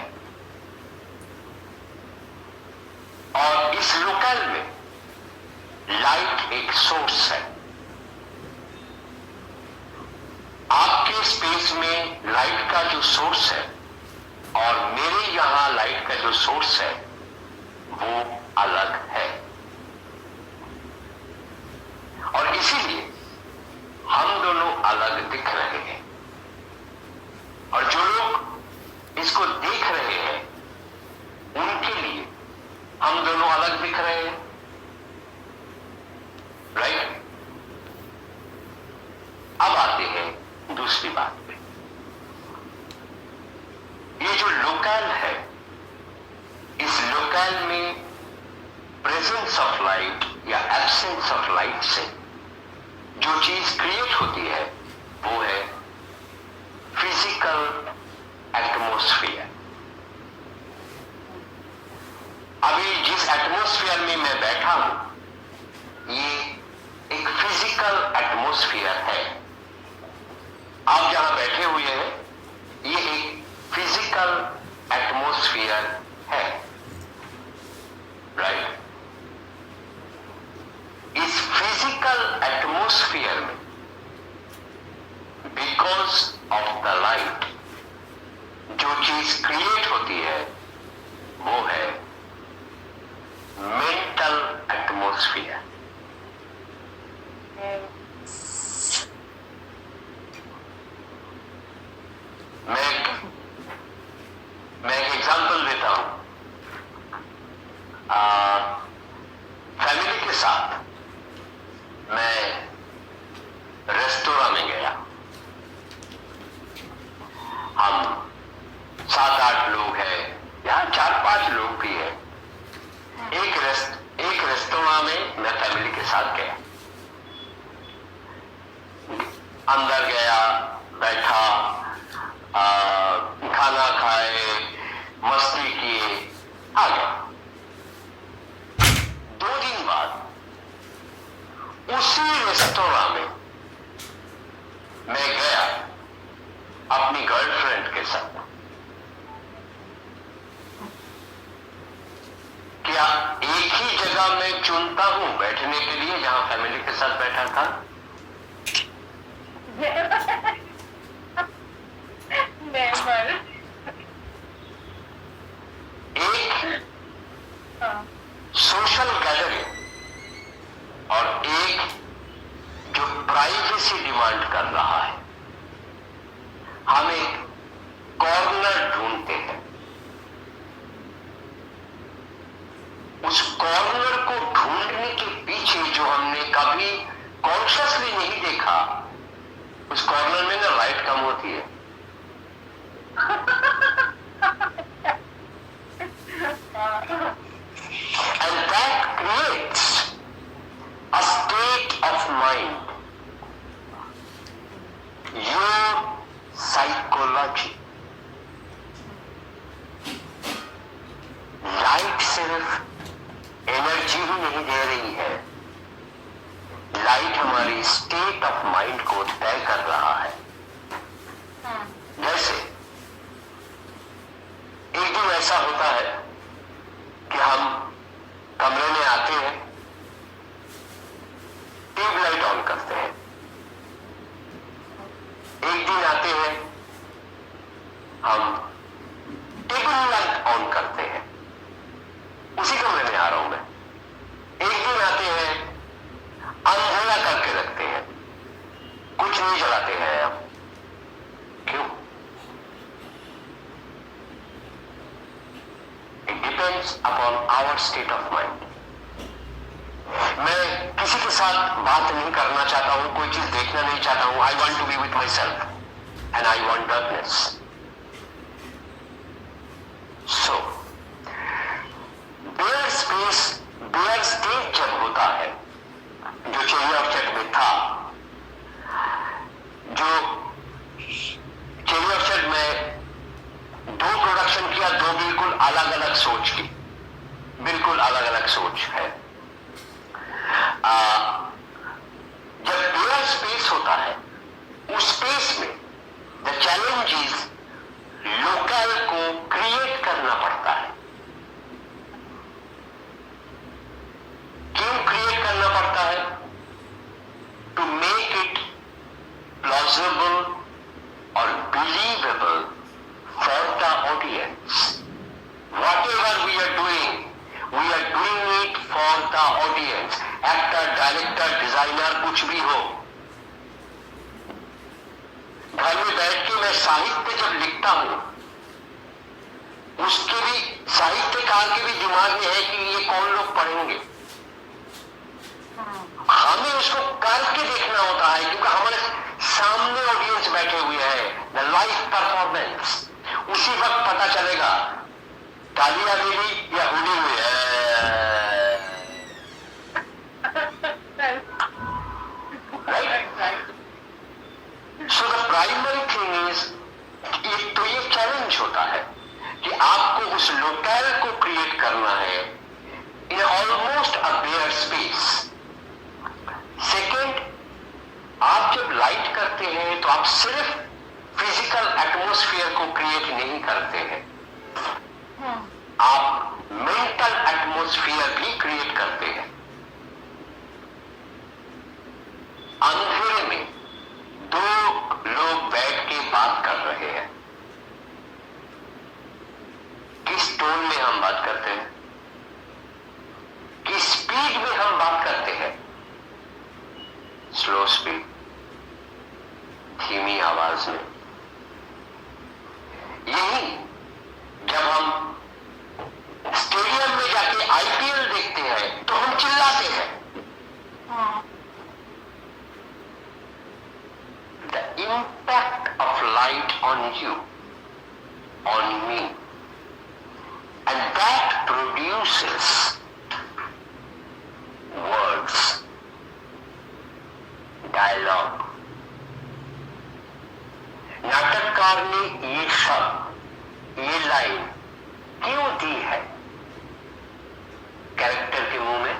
सोर्स है और मेरे यहां लाइट का जो सोर्स है वो अलग है, और इसीलिए हम दोनों अलग दिख रहे हैं। और जो लोग इसको देख रहे हैं उनके लिए हम दोनों अलग दिख रहे हैं, राइट? अब आते हैं दूसरी बात पे। ये जो लोकल है, इस लोकल में प्रेजेंस ऑफ लाइट या एब्सेंस ऑफ लाइट से जो चीज क्रिएट होती है वो है फिजिकल एटमॉस्फेयर। अभी जिस एटमॉस्फेयर में मैं बैठा हूं ये एक फिजिकल एटमॉस्फेयर है। आप जहां बैठे हुए हैं ये एक फिजिकल एटमॉस्फेयर है, राइट? इस फिजिकल एटमॉस्फेयर में बिकॉज ऑफ द लाइट जो चीज क्रिएट होती है वो है मेंटल एटमॉस्फेयर। मैं एक एग्जांपल देता हूं। फैमिली के साथ मैं रेस्टोरेंट में गया। हम 7-8 लोग हैं या 4-5 लोग भी हैं। एक रेस्टोरेंट में मैं फैमिली के साथ गया। अंदर गया, बैठा, खाना खाए, मस्ती किए, आ गया। 2 दिन बाद उसी रेस्टोरेंट में मैं गया अपनी गर्लफ्रेंड के साथ। क्या एक ही जगह मैं चुनता हूं बैठने के लिए जहां फैमिली के साथ बैठा था?
नेवर।
एक सोशल गैदरिंग और एक जो प्राइवेसी डिमांड कर रहा है। हम एक कॉर्नर ढूंढते हैं, उस कॉर्नर को ढूंढने के पीछे जो हमने कभी कॉन्शियसली नहीं देखा, उस कॉर्नर में ना लाइट कम होती है। And that creates a state of mind, your psychology. Light सिर्फ एनर्जी ही नहीं दे रही है, लाइट हमारी स्टेट ऑफ माइंड को तय कर रहा है। जैसे एक दिन ऐसा होता है कि हम कमरे में आते हैं, ट्यूबलाइट ऑन करते हैं। एक दिन आते हैं हम टेबल लाइट ऑन करते हैं, उसी कमरे में आ रहा हूं मैं। एक दिन आते हैं अंधेरा करके रखते हैं, कुछ नहीं जलाते हैं हम। क्यों? It depends upon our state of mind. मैं किसी के साथ बात नहीं करना चाहता हूं, कोई चीज देखना नहीं चाहता हूं। I want to be with myself and I want darkness. So bare space, bare state जब होता है, जो चेरी ऑर्चर्ड में था, जो चेरी ऑर्चर्ड में 2 प्रोडक्शन किया, 2 बिल्कुल अलग अलग सोच की, बिल्कुल अलग अलग सोच है। जब बेयर स्पेस होता है, उस स्पेस में द चैलेंज इज लोकल को क्रिएट करना पड़ता है। क्यों क्रिएट करना पड़ता है? टू मेक इट प्लॉजिबल और बिलीवेबल डिजाइनर कुछ भी हो, घर में बैठ के मैं साहित्य जब लिखता हूं, उसके भी साहित्यकार के भी दिमाग में है कि ये कौन लोग पढ़ेंगे। हमें उसको करके देखना होता है, क्योंकि हमारे सामने ऑडियंस बैठे हुए हैं। द लाइव परफॉर्मेंस, उसी वक्त पता चलेगा तालियां मिली या हुडी हुई है। Right. So the primary thing is, एक तो ये चैलेंज होता है कि आपको उस लोकेल को क्रिएट करना है in almost a bare space. Second, आप जब लाइट करते हैं तो आप सिर्फ फिजिकल एटमॉस्फेयर को क्रिएट नहीं करते हैं, आप मेंटल एटमॉस्फेयर भी क्रिएट करते हैं। अंधेरे में दो लोग बैठ के बात कर रहे हैं, किस टोन में हम बात करते हैं, किस स्पीड में हम बात करते हैं, स्लो स्पीड, धीमी आवाज में। यही जब हम स्टेडियम में जाके आईपीएल देखते हैं तो हम चिल्लाते हैं। The impact of light on you, on me, and that produces words, dialogue. नाटककार ने ये शब्द, ये लाइन क्यों दी है कैरेक्टर के मुंह में?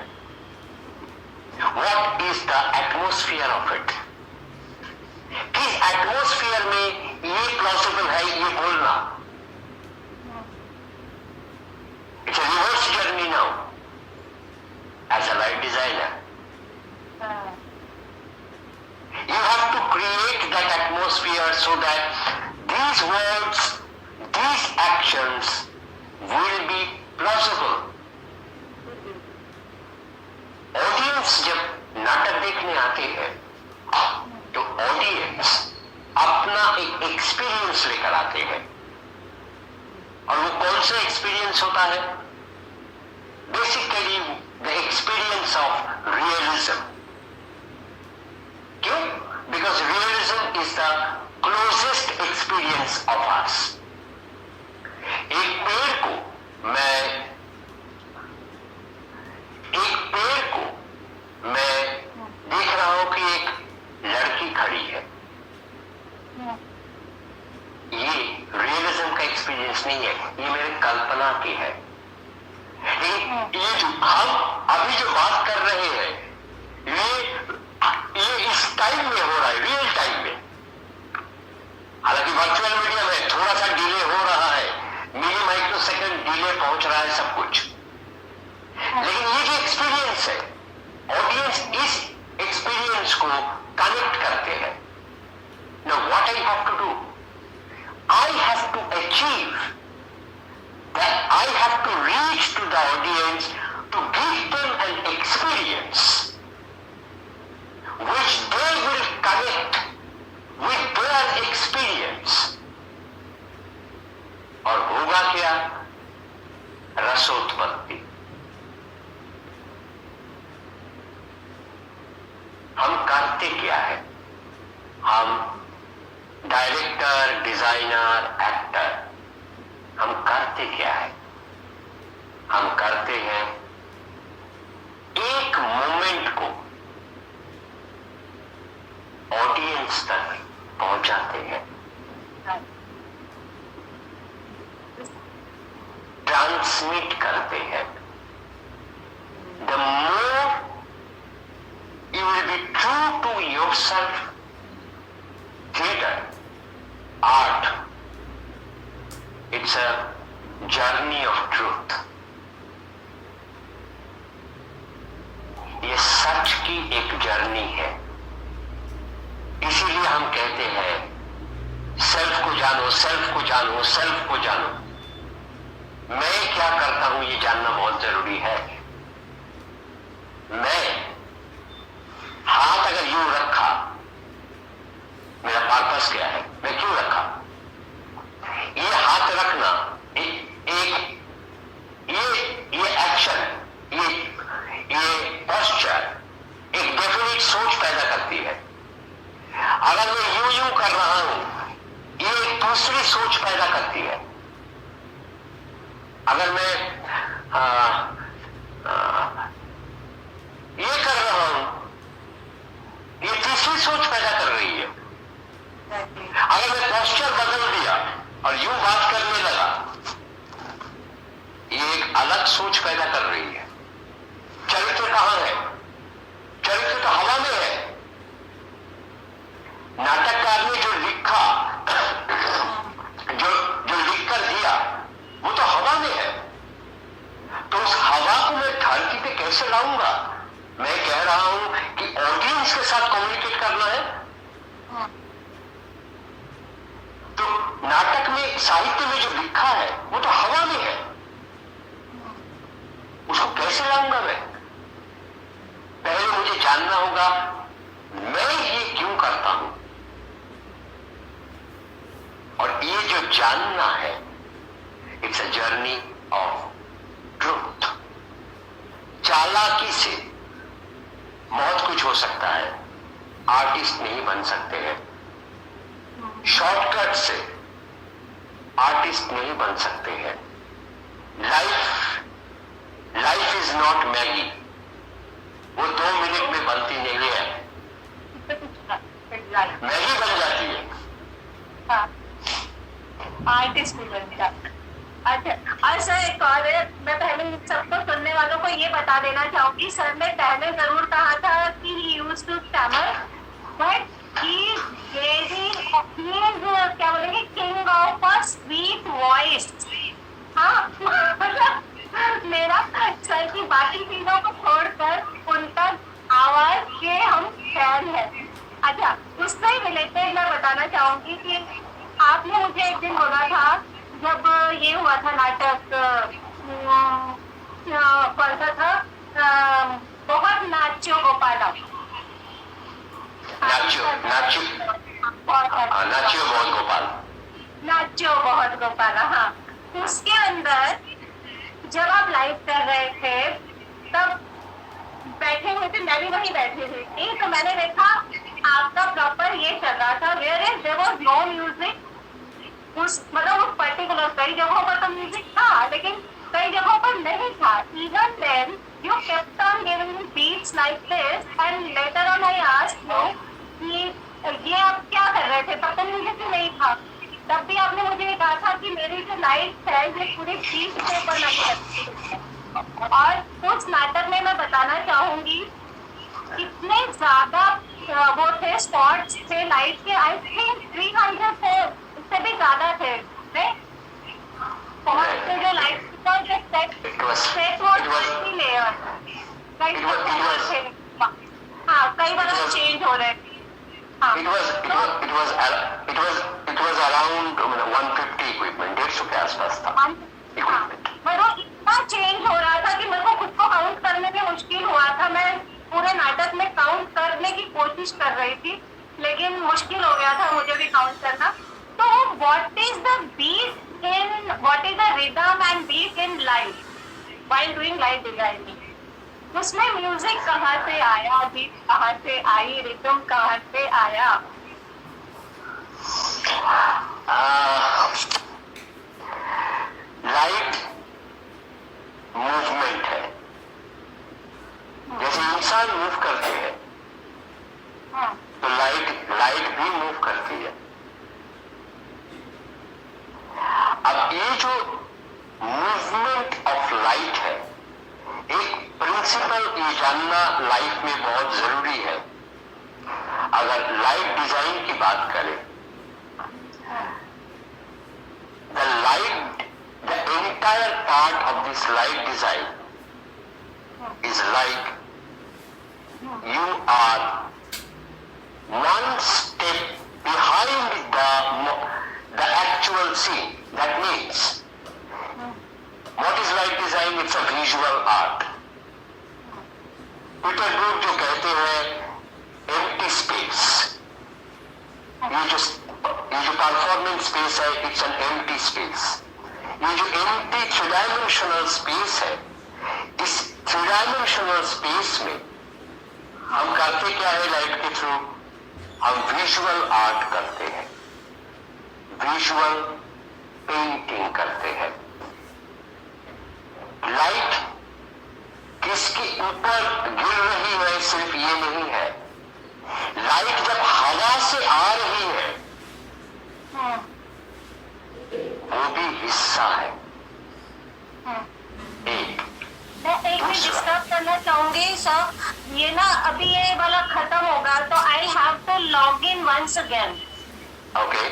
What is the atmosphere of it? किस एटमोस्फियर में ये प्लॉसिबल है ये बोलना? It's a reverse journey now as a light designer. You have to create that atmosphere so that these words, these actions will be plausible. Audience जब नाटक देखने आते हैं तो ऑडियंस अपना एक एक्सपीरियंस लेकर आते हैं, और वो कौन सा एक्सपीरियंस होता है? Basically the experience of realism. क्यों? Because realism is the closest experience of us. एक पेड़ को मैं देख रहा हूं कि एक लड़की खड़ी है, ये रियलिज्म का एक्सपीरियंस नहीं है, ये मेरे कल्पना की है। ये जो हम अभी जो बात कर रहे हैं ये इस टाइम में हो रहा है, रियल टाइम में। हालांकि वर्चुअल मीडिया में थोड़ा सा डिले हो रहा है, मिली माइक्रो सेकंड डिले पहुंच रहा है सब कुछ, लेकिन ये जो एक्सपीरियंस है, ऑडियंस इस एक्सपीरियंस को कनेक्ट करते हैं। Now what I have to do? I have to achieve that, I have to reach to the audience to give them an experience which they will connect with their experience। और होगा क्या? रसोत्पत्ति। हम करते क्या है? हम डायरेक्टर, डिजाइनर, एक्टर, हम करते क्या है? हम करते हैं एक मोमेंट को ऑडियंस तक पहुंचाते हैं, ट्रांसमिट करते हैं। The more you will be true to yourself, theater, art, it's a journey of truth। ये सच की एक जर्नी है। इसीलिए हम कहते हैं सेल्फ को जानो, सेल्फ को जानो, सेल्फ को जानो। मैं क्या करता हूं ये जानना बहुत जरूरी है। मैं हाथ अगर यूं रखा, मेरा पर्पस क्या है, मैं क्यों रखा, ये हाथ रखना एक ये एक्शन, ये पोस्चर एक डेफिनेट सोच पैदा करती है। अगर मैं यूं यूं कर रहा हूं, ये एक दूसरी सोच पैदा करती है। अगर मैं ये कर रहा हूं, ये तीसरी सोच पैदा कर रही है। अगर मैं पोस्चर बदल दिया और यूं बात करने लगा, ये एक अलग सोच पैदा कर रही है। चरित्र कहां है? चरित्र तो हवा में है। नाटककार ने जो लिखा, जो लिख कर दिया, वो तो हवा में है। तो उस हवा को मैं धरती पे कैसे लाऊंगा? मैं कह रहा हूं कि ऑडियंस के साथ कम्युनिकेट करना है। तो नाटक में, साहित्य में जो लिखा है, वो तो हवा में है। उसको कैसे लाऊंगा मैं? पहले मुझे जानना होगा मैं ये क्यों करता हूं। और ये जो जानना है, it's a journey of truth. चालाकी से बहुत कुछ हो सकता है, आर्टिस्ट नहीं बन सकते हैं। शॉर्टकट से आर्टिस्ट नहीं बन सकते हैं। लाइफ इज नॉट मैगी, वो 2 मिनट में बनती नहीं है। मैगी बन जाती है,
आर्टिस्ट भी बन जाता। अच्छा, और सर एक और है, मैं पहले सबको सुनने वालों को ये बता देना चाहूंगी, सर ने पहले जरूर कहा था कि he used to stammer, but he is क्या बोलेंगे, king of a sweet voice। हाँ, मतलब मेरा सर की बाकी चीजों को छोड़कर उनका आवाज के हम फैन है। अच्छा, उससे रिलेटेड मैं बताना चाहूंगी कि आपने मुझे एक दिन बोला था, जब ये हुआ था नाटक, कौन सा था, बहुत नाचो गोपाला, नाचो बहुत गोपाला। हाँ, उसके अंदर जब आप लाइव कर रहे थे, तब बैठे हुए थे, मैं भी वहीं बैठी हुई थी, तो मैंने देखा आपका प्रॉपर ये चल रहा था, where is there was no music. मतलब उस पर्टिकुलर कई जगहों पर तो म्यूजिक था, लेकिन कई जगहों पर नहीं था। Even then you kept on giving me beats like this, and later on I asked you कि ये आप क्या कर रहे थे, तब तो म्यूजिक ही नहीं था। तब भी आपने मुझे कहा था कि मेरी जो लाइफ है ये पूरी बीट के ऊपर नहीं लगती। और उस नाटक में मैं बताना चाहूंगी कितने ज्यादा वो थे, स्पॉट्स थे लाइट के, आई थिंक 300 थे, उससे भी ज्यादा थे। बहुत से जो लाइट का जो सेट वो लेयर थे। हाँ, कई बार चेंज हो रहे थे। हाँ, it was around 150 equipment, 150 के आसपास था equipment। पर वो इतना चेंज हो रहा था कि मेरे को खुद को काउंट करने में मुश्किल हुआ था। मैं पूरे नाटक में काउंट करने की कोशिश कर रही थी, लेकिन मुश्किल हो गया था मुझे भी काउंट करना। तो what is the rhythm and beat in live while doing live designing? उसमें म्यूजिक कहाँ से आया, बीट कहाँ से आई, रिदम कहाँ से आया?
लाइट मूवमेंट है, जैसे इंसान मूव करते हैं, तो लाइट भी मूव करती है। अब ये जो मूवमेंट ऑफ लाइट है, एक प्रिंसिपल ये जानना लाइफ में बहुत जरूरी है। अगर लाइट डिजाइन की बात करें, the entire part of this light design is like you are one step behind the actual scene. That means what is light design? It's a visual art. Peter Brook जो कहते हैं empty space. ये जो परफॉर्मेंस स्पेस है, इट्स एन एम्प्टी स्पेस. ये जो एम्प्टी थ्री डायमेंशनल स्पेस है, इस थ्री डायमेंशनल स्पेस में हम करते क्या है लाइट के थ्रू? हम विजुअल आर्ट करते हैं, विजुअल पेंटिंग करते हैं. लाइट किसके ऊपर गिर रही है सिर्फ ये नहीं है, लाइट जब हवा से आ रही है वो भी हिस्सा है. एक
मैं एक मिनट डिस्टर्ब करना चाहूंगी सर, ये ना अभी ये वाला खत्म होगा तो I have to log in once again.
Okay,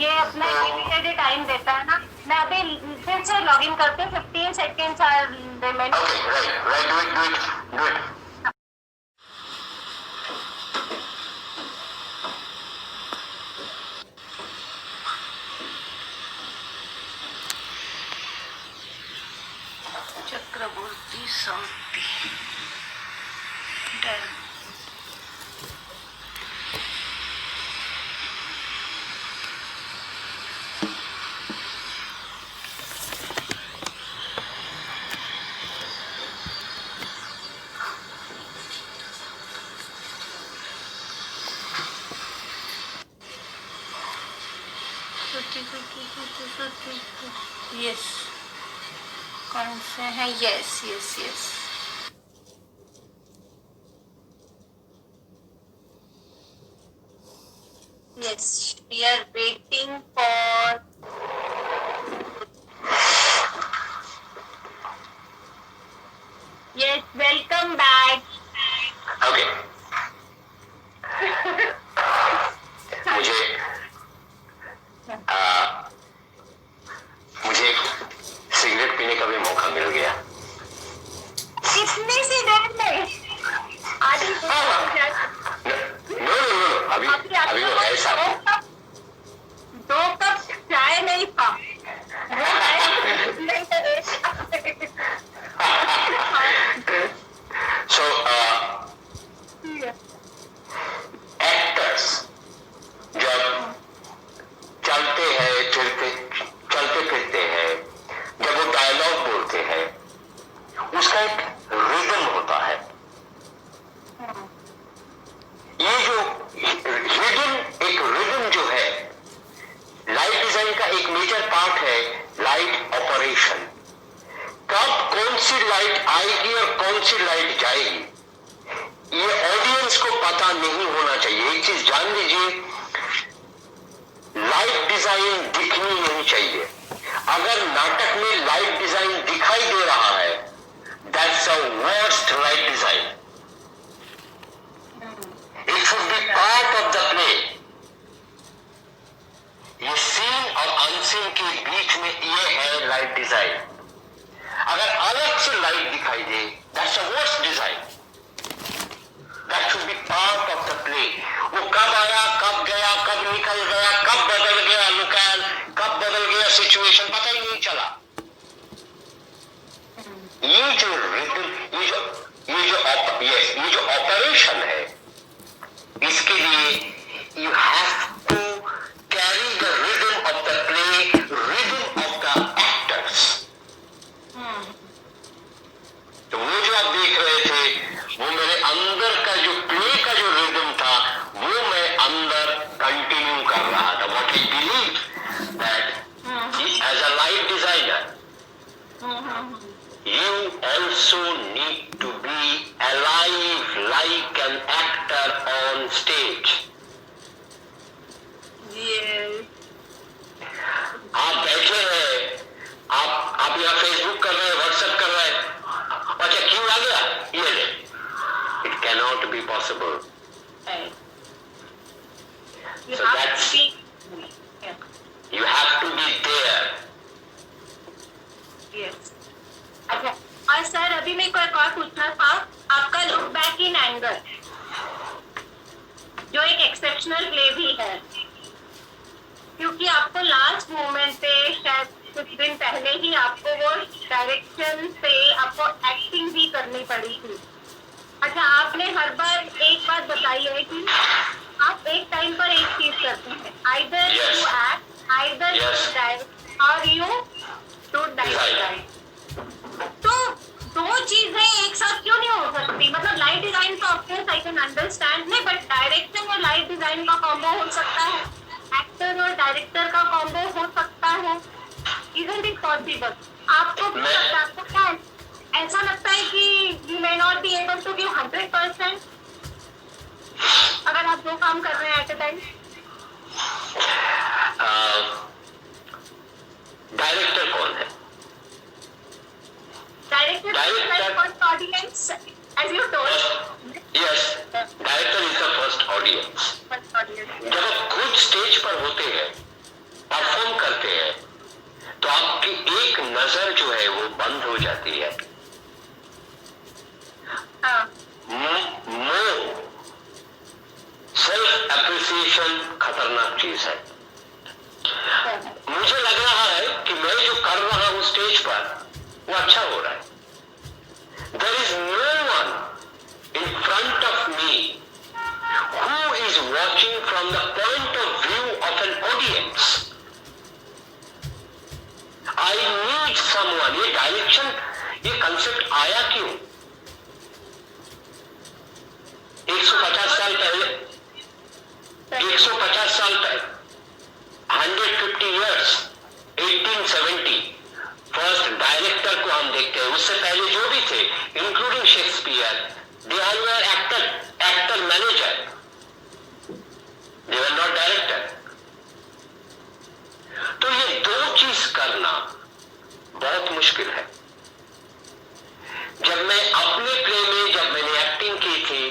ये अपना लिमिटेड टाइम देता है ना, मैं अभी फिर से लॉग इन करते हैं. 15 seconds are remaining.
Okay, right, do it.
Chakraborty Shanti done. Yes, कौन से हैं? Yes yes yes. Yes, we are waiting for. Yes, welcome back.
Okay, मुझे सिगरेट पीने का भी मौका मिल गया.
कितनी सी देर में आधी
नो, अभी वो ऐसा
2 कप चाय नहीं था.
सो एक्टर्स जब चलते फिरते हैं, जब वो डायलॉग बोलते हैं, उसका एक रिदम होता है. ये जो रिदम जो है, लाइट डिजाइन का एक मेजर पार्ट है लाइट ऑपरेशन. कब कौन सी लाइट आएगी और कौन सी लाइट जाएगी, ये ऑडियंस को पता नहीं होना चाहिए. एक चीज जान लीजिए, लाइट डिजाइन दिखनी नहीं चाहिए. अगर नाटक में लाइट डिजाइन दिखाई दे रहा है, that's a worst light design. It should be part of the play. ये सीन और अनसीन के बीच में ये है लाइट डिजाइन. अगर अलग से लाइट दिखाई दे, that's a worst design. That should be part of the play. वो कब आया, कब गया, कब निकल गया, कब बदल गया लोकेल, कब बदल गया सिचुएशन, पता ही नहीं चला. ये जो रिदम, ये जो ऑपरेशन है, इसके लिए you have to carry the rhythm of the play, rhythm of the actors. तो वो जो आप देख रहे थे, वो मेरे अंदर का जो प्ले का जो रिदम था, वो मैं अंदर कंटिन्यू कर रहा था. What I believe that as a light designer, you also need to be alive like an actor on stage.
Yes.
आप बैठे हैं, आप यहाँ फेसबुक कर रहे हैं, व्हाट्सएप कर रहे हैं, अच्छा क्यों आ गया, ये ले. It cannot be possible.
Right.
So that's, you have to be there.
Yes. अच्छा, और सर अभी मेरे को एक और पूछना था, आपका लुक बैक इन एंगर जो एक एक्सेप्शनल प्ले भी है, क्योंकि आपको लास्ट मोमेंट पे शायद कुछ दिन पहले ही आपको वो डायरेक्शन पे आपको एक्टिंग भी करनी पड़ी थी. अच्छा, आपने हर बार एक बात बताई है कि आप एक टाइम पर एक चीज करते हैं, either
Yes.
You act, either you
Yes.
Direct और यू डू डिजाइन। तो दो चीजें एक साथ क्यों नहीं हो सकती? मतलब लाइट डिजाइन तो ऑफकोर्स आई कैन अंडरस्टैंड, नहीं, बट डायरेक्शन और लाइट डिजाइन का कॉम्बो हो सकता है, एक्टर और डायरेक्टर का कॉम्बो हो सकता है, इजंट इट पॉसिबल? आपको क्या लगता है, आपको क्या ऐसा लगता है कि you may not be able to give 100% अगर आप दो काम कर रहे हैं एट अ टाइम?
डायरेक्टर कौन है?
Director first audience, as you told.
Yes, director is the first audience.
First audience.
जब आप खुद स्टेज पर होते हैं, परफॉर्म करते हैं, तो आपकी एक नजर जो है वो बंद हो जाती है।
हाँ,
सेल्फ एप्रिसिएशन खतरनाक चीज है। मुझे लग रहा है कि मैं जो कर रहा हूं स्टेज पर वो अच्छा हो रहा है। There is no one in front of me who is watching from the point of view of an audience. I need someone. ये डायरेक्शन, ये कंसेप्ट आया क्यों? 150 साल पहले, 150 साल पहले, 150 years, 1870 फर्स्ट डायरेक्टर को हम देखते हैं। उससे पहले जो भी थे, including Shakespeare, they are were actor manager, they were not director. तो ये दो चीज करना बहुत मुश्किल है। जब मैं अपने प्ले में, जब मैंने एक्टिंग की थी,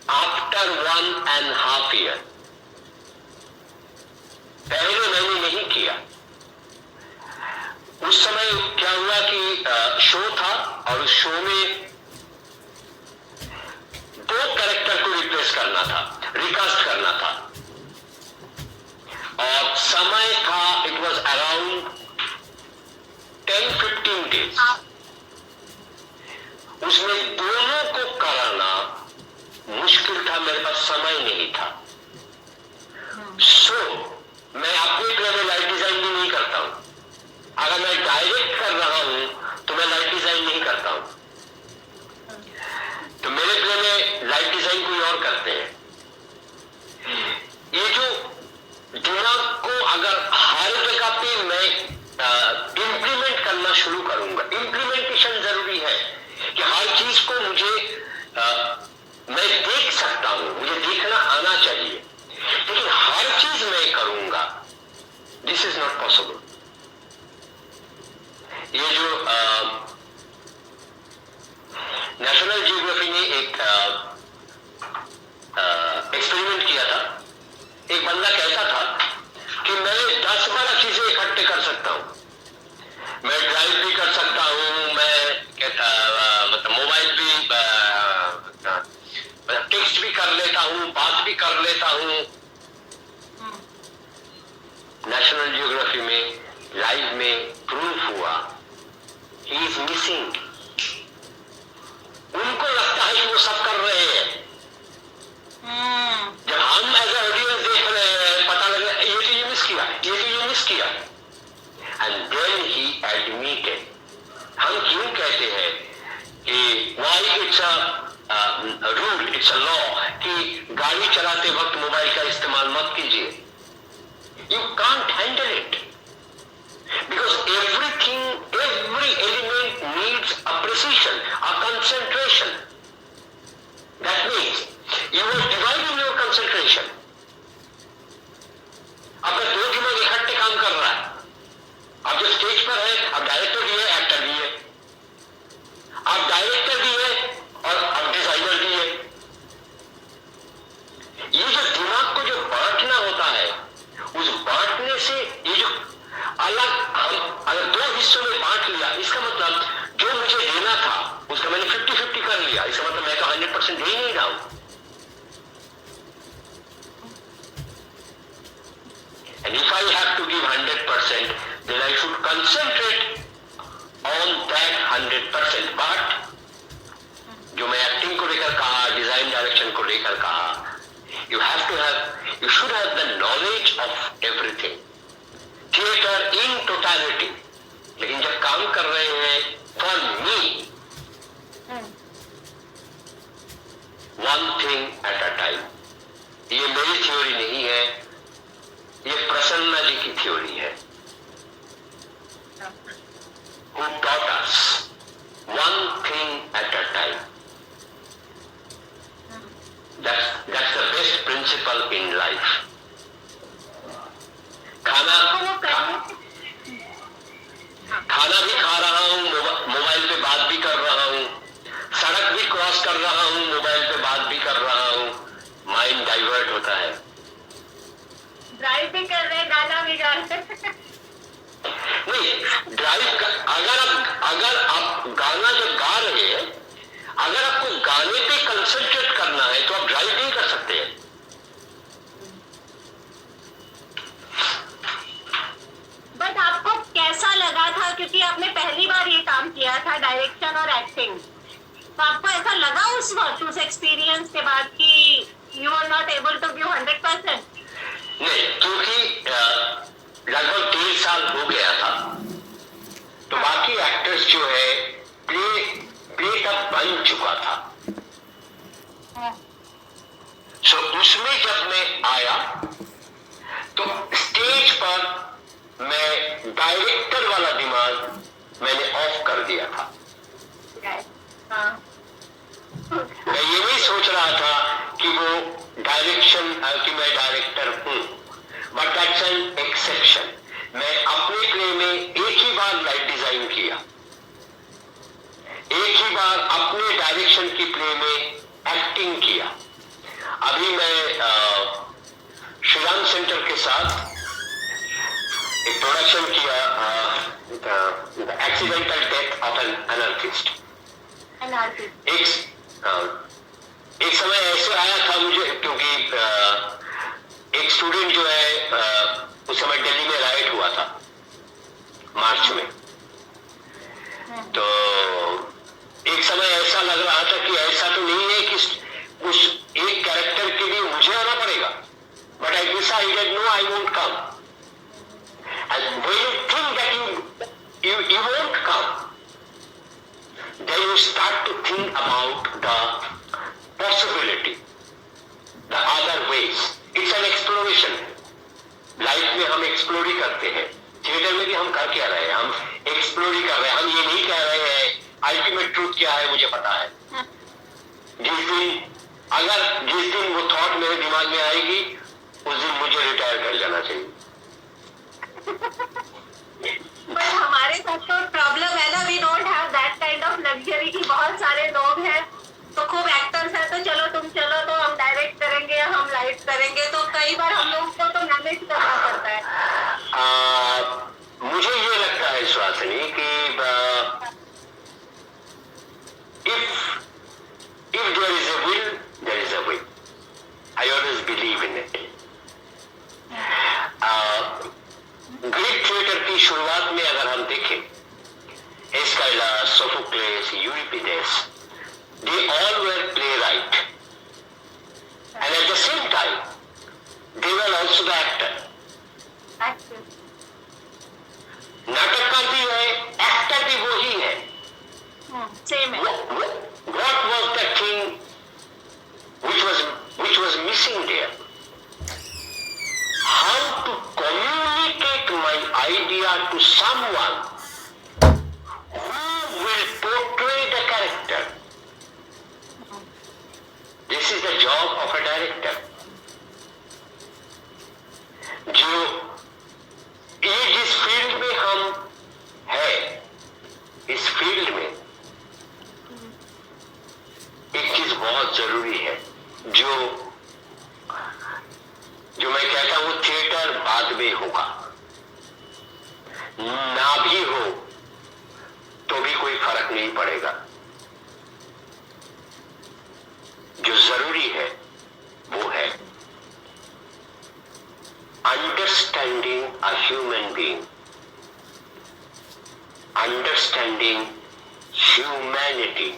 आफ्टर 1.5 year, पहले मैंने नहीं किया। उस समय क्या हुआ कि शो था और उस शो में 2 कैरेक्टर को रिप्लेस करना था, रिकास्ट करना था, और समय था, इट वॉज अराउंड 10-15 days। उसमें दोनों को कराना मुश्किल था, मेरे पास समय नहीं था। सो मैं अपने प्ले में लाइट डिजाइन भी नहीं करता हूं। अगर मैं डायरेक्ट कर रहा हूं तो मैं लाइट डिजाइन नहीं करता हूं, तो मेरे प्ले में लाइट डिजाइन कोई और करते हैं। ये जो दिमाग को अगर हर जगह पे मैं इंप्लीमेंट करना शुरू करूंगा, इंप्लीमेंटेशन जरूरी है कि हर चीज को मैं देख सकता हूं, मुझे देखना आना चाहिए, लेकिन हर चीज मैं करूंगा, दिस इज नॉट पॉसिबल। ये जो नेशनल जियोग्राफी ने एक एक्सपेरिमेंट किया था। एक बंदा कहता था कि मैं 10-12 चीजें इकट्ठे कर सकता हूं, मैं ड्राइव भी कर सकता हूं, मैं मतलब मोबाइल भी टेक्स्ट भी कर लेता हूं, बात भी कर लेता हूं। नेशनल जियोग्राफी में लाइव में प्रूफ हुआ ही इज मिसिंग। उनको लगता है कि वो सब कर रहे हैं, जब हम एज ऑडियंस देख रहे हैं पता लग रहा है ये तो ये मिस किया, ये तो ये मिस किया। And then he admitted. हम क्यों कहते हैं कि why it's a rule, it's a law कि गाड़ी चलाते वक्त मोबाइल का इस्तेमाल मत कीजिए। You can't handle it because every element needs a precision, a concentration. That means you are dividing your concentration. अपने 2 दिमाग इकट्ठे काम कर रहा है। आप जो स्टेज पर है, आप डायरेक्टर भी है, एक्टर भी है, आप डायरेक्टर भी है और आप डिजाइनर भी है। ये जो दिमाग को जो बांटना होता है, उस बांटने से ये जो अलग, हम अगर 2 हिस्सों में बांट लिया, इसका मतलब जो मुझे देना था उसका मैंने 50-50 कर लिया, इसका मतलब मैं तो 100% दे ही नहीं रहा हूं। And if I have to give 100%, then I should concentrate on that 100%. But जो मैं एक्टिंग को लेकर कहा, डिजाइन डायरेक्शन को लेकर कहा, you should have the knowledge of everything, theatre in totality. लेकिन जब काम कर रहे हैं for me, one thing at a time, ये मेरी थ्योरी नहीं है, ये प्रसन्ना जी की थ्योरी है, who taught us one thing at a time. That's the best principle in life. खाना भी खा रहा हूँ, मोबाइल पे बात भी कर रहा हूँ, सड़क भी क्रॉस कर रहा हूँ, मोबाइल पे बात भी कर रहा हूँ, माइंड डाइवर्ट होता है।
ड्राइव भी कर रहे हैं, गाना भी गा रहे हैं।
नहीं, अगर आप गाना जब गा रहे हैं, अगर आपको गाने पे कंसंट्रेट करना है तो आप ड्राइव नहीं कर सकते हैं।
बट आपको कैसा लगा था, क्योंकि आपने पहली बार ये काम किया था, डायरेक्शन और एक्टिंग, तो आपको ऐसा लगा उस वक्त, उस एक्सपीरियंस के बाद कि you are not able to give 100%?
नहीं, क्योंकि लगभग 3 साल हो गया था, तो बाकी एक्टर्स जो है प्ले तब बन चुका था। सो उसमें जब मैं आया तो स्टेज पर मैं डायरेक्टर वाला दिमाग मैंने ऑफ कर दिया था। मैं ये नहीं सोच रहा था कि वो डायरेक्शन, कि मैं डायरेक्टर हूं, बट दैट्स एन एक्सेप्शन। मैं अपने प्ले में एक ही बार लाइट डिजाइन किया, एक ही बार अपने डायरेक्शन की प्ले में एक्टिंग किया। अभी मैं श्रीराम सेंटर के साथ एक प्रोडक्शन किया, एक्सीडेंटल डेथ ऑफ एन अनर्किस्ट। एक समय ऐसे आया था मुझे, क्योंकि एक स्टूडेंट जो है, उस समय दिल्ली में राइट हुआ था मार्च में, तो एक समय ऐसा लग रहा था कि ऐसा तो नहीं है कि उस एक कैरेक्टर के लिए मुझे आना पड़ेगा, but I decided no, I won't come. And when you think that you won't come, then you start to think about the possibility, the other ways. It's an exploration. Life में हम एक्सप्लोर ही करते हैं, थिएटर में भी हम कर क्या रहे हैं, हम एक्सप्लोर ही कर रहे हैं। हम ये नहीं कह रहे हैं अल्टीमेट ट्रूथ क्या है मुझे पता है। जिस दिन वो थॉट मेरे दिमाग में आएगी, उस दिन मुझे रिटायर कर जाना चाहिए।
पर हमारे साथ तो प्रॉब्लम है ना, we don't have that kind of luxury कि बहुत सारे लोग हैं, तो खूब एक्टर्स हैं, तो चलो तुम चलो, तो हम डायरेक्ट करेंगे, हम लाइट करेंगे, तो कई बार हम लोग को तो मैनेज करना पड़ता है।
मुझे ये लगता है सुहासिनी कि if there is a will, there is a way. I always believe in it. Greek theatre की शुरुआत में अगर हम देखें, एस्काइलस, Sophocles, यूरिपिडेस, they all were playwright, and at the same time they were also the actor. नाटककार भी है, एक्टर भी वो ही है।
सेम है।
What was the thing which was missing there? How to communicate my idea to someone who will portray the character. This is the job of a director. जो ये जिस फील्ड में हम है, इस फील्ड में एक चीज बहुत जरूरी है, जो मैं कहता हूं थिएटर बाद में होगा, ना भी हो तो भी कोई फर्क नहीं पड़ेगा। जो जरूरी है वो है understanding a human being, understanding humanity,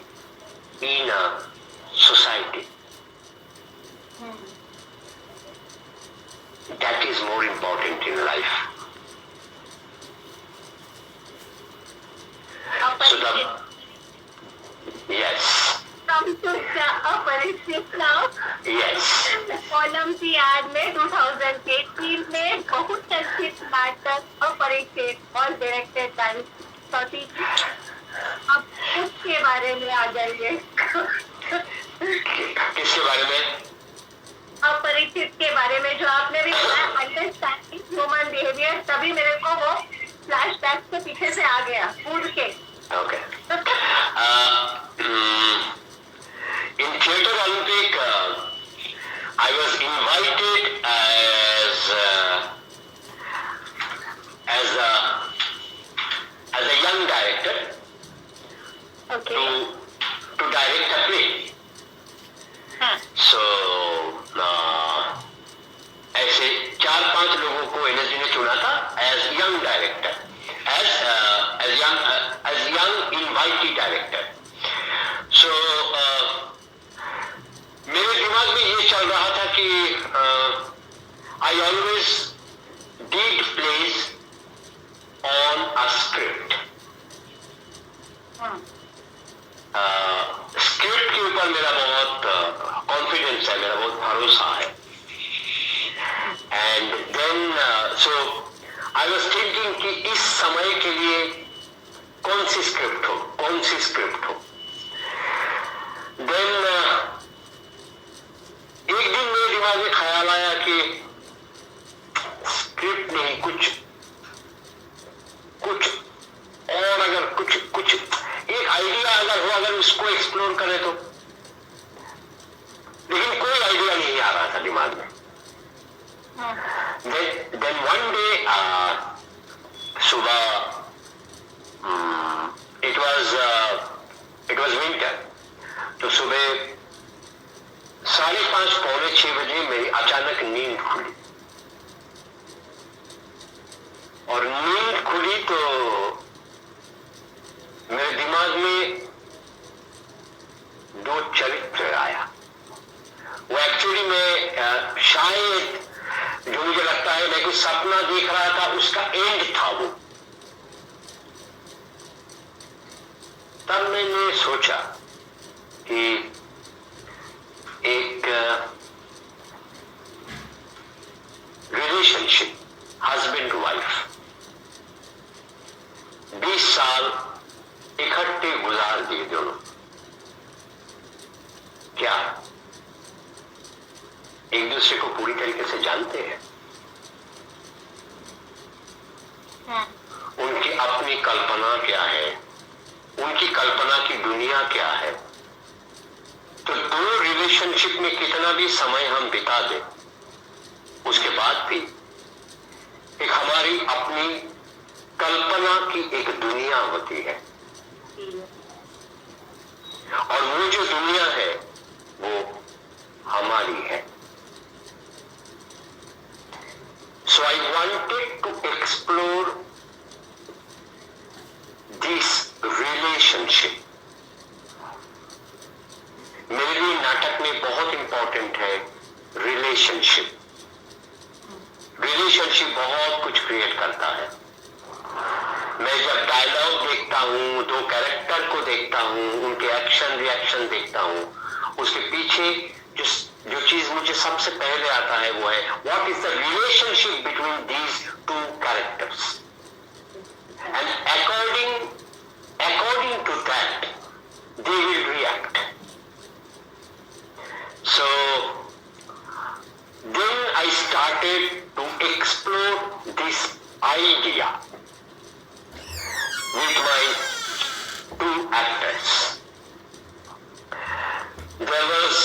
in a society. That is more important in life. So yes.
Come to the अपरिचित now.
Yes.
ओलंपियाड में 2018 में बहुत चर्चित नाटक अपरिचित और डायरेक्टेड बाय सती। अब उसके बारे में आ जाइए।
किसके बारे में?
अपरिचित के बारे में, जो आपने भी बताया अंडरस्टैंडिंग ह्यूमन बिहेवियर, तभी मेरे को वो फ्लैशबैक के पीछे से आ गया कूद के।
Okay. In Theatre Olympic, I was invited as a young director
Okay.
to direct a play. So ऐसे 4-5 लोगों को एनएसडी ने चुना था as young director, as young invited director. So मेरे दिमाग में ये चल रहा था कि I always did plays on a script. Script के ऊपर मेरा बहुत कॉन्फिडेंस है, मेरा बहुत भरोसा है. And then so I was thinking कि इस समय के लिए कौन सी स्क्रिप्ट हो. देन एक दिन मेरे दिमाग में ख्याल आया कि स्क्रिप्ट नहीं, कुछ और अगर कुछ एक आइडिया अगर हो, अगर उसको एक्सप्लोर करें तो. लेकिन कोई आइडिया नहीं आ रहा था दिमाग में. Then one day सुबह it was winter, तो सुबह 5:30 पौने 6 बजे मेरी अचानक नींद खुली. और नींद खुली तो मेरे दिमाग में 2 चरित्र आया. वो एक्चुअली में शायद जो मुझे लगता है मैं कुछ सपना देख रहा था, उसका एंड था वो. तब मैंने सोचा कि एक रिलेशनशिप, हस्बैंड वाइफ 20 साल इकट्ठे गुजार दिए दोनों. क्या एक दूसरे को पूरी तरीके से जानते हैं? उनकी अपनी कल्पना क्या है, उनकी कल्पना की दुनिया क्या है. तो दो रिलेशनशिप में कितना भी समय हम बिता दें, उसके बाद भी एक हमारी अपनी कल्पना की एक दुनिया होती है. और वो जो दुनिया है वो हमारी है. So I wanted to explore this relationship. मेरे लिए नाटक में बहुत इंपॉर्टेंट है रिलेशनशिप. रिलेशनशिप बहुत कुछ क्रिएट करता है. मैं जब डायलॉग देखता हूँ, 2 कैरेक्टर को देखता हूँ, उनके एक्शन रिएक्शन देखता हूँ, उसके पीछे जो चीज मुझे सबसे पहले आता है वो है what is the relationship between these 2 characters. And according to that they will react. So then I started to explore this idea with my 2 actors. There was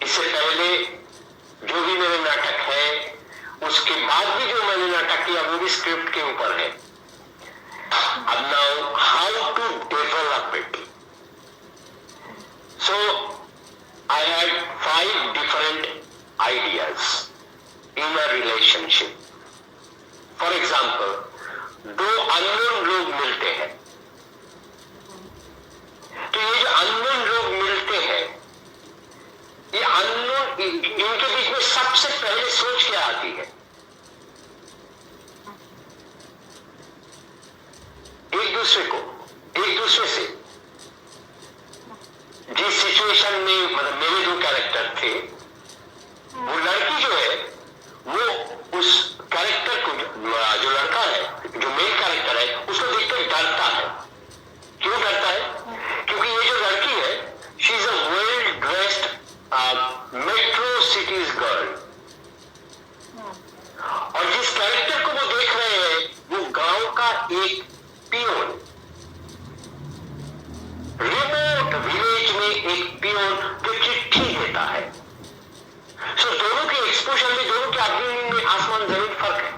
इससे पहले जो भी मेरे नाटक है, उसके बाद भी जो मैंने नाटक किया वो भी स्क्रिप्ट के ऊपर है. अब now how to develop it. So I had 5 different ideas in a relationship. For example, 2 unknown लोग मिलते हैं,
एक पियोन, रिमोट विलेज में एक पियोन जो चिट्ठी देता है। सो दोनों के एक्सपोजर में, दोनों के अपब्रिंगिंग में आसमान जमीन फर्क है।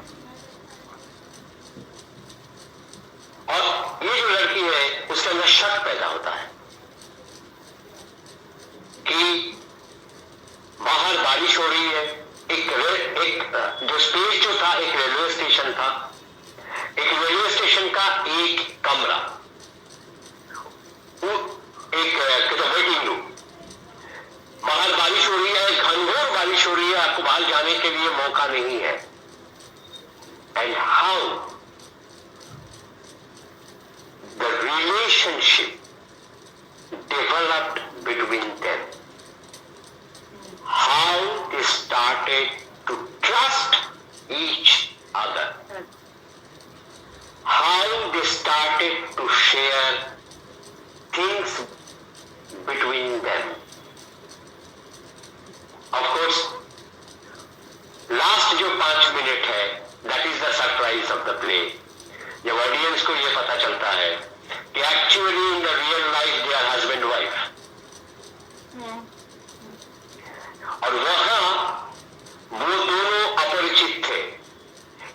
और ये जो लड़की है उसके अंदर शक पैदा होता है कि बाहर बारिश हो रही है, एक जो स्पेस जो था, एक रेलवे स्टेशन था, एक रेलवे स्टेशन का एक कमरा, एक वेटिंग रूम, बाहर बारिश हो रही है, घनघोर बारिश हो रही है, आपको बाहर जाने के लिए मौका नहीं है। And how the relationship developed between them, how they started to trust each other, how they started to share things between them. Of course, last जो 5 मिनट है, that is the surprise of the play. जब ऑडियंस को ये पता चलता है कि actually in the real life they are husband wife, और वहां वो दोनों अपरिचित थे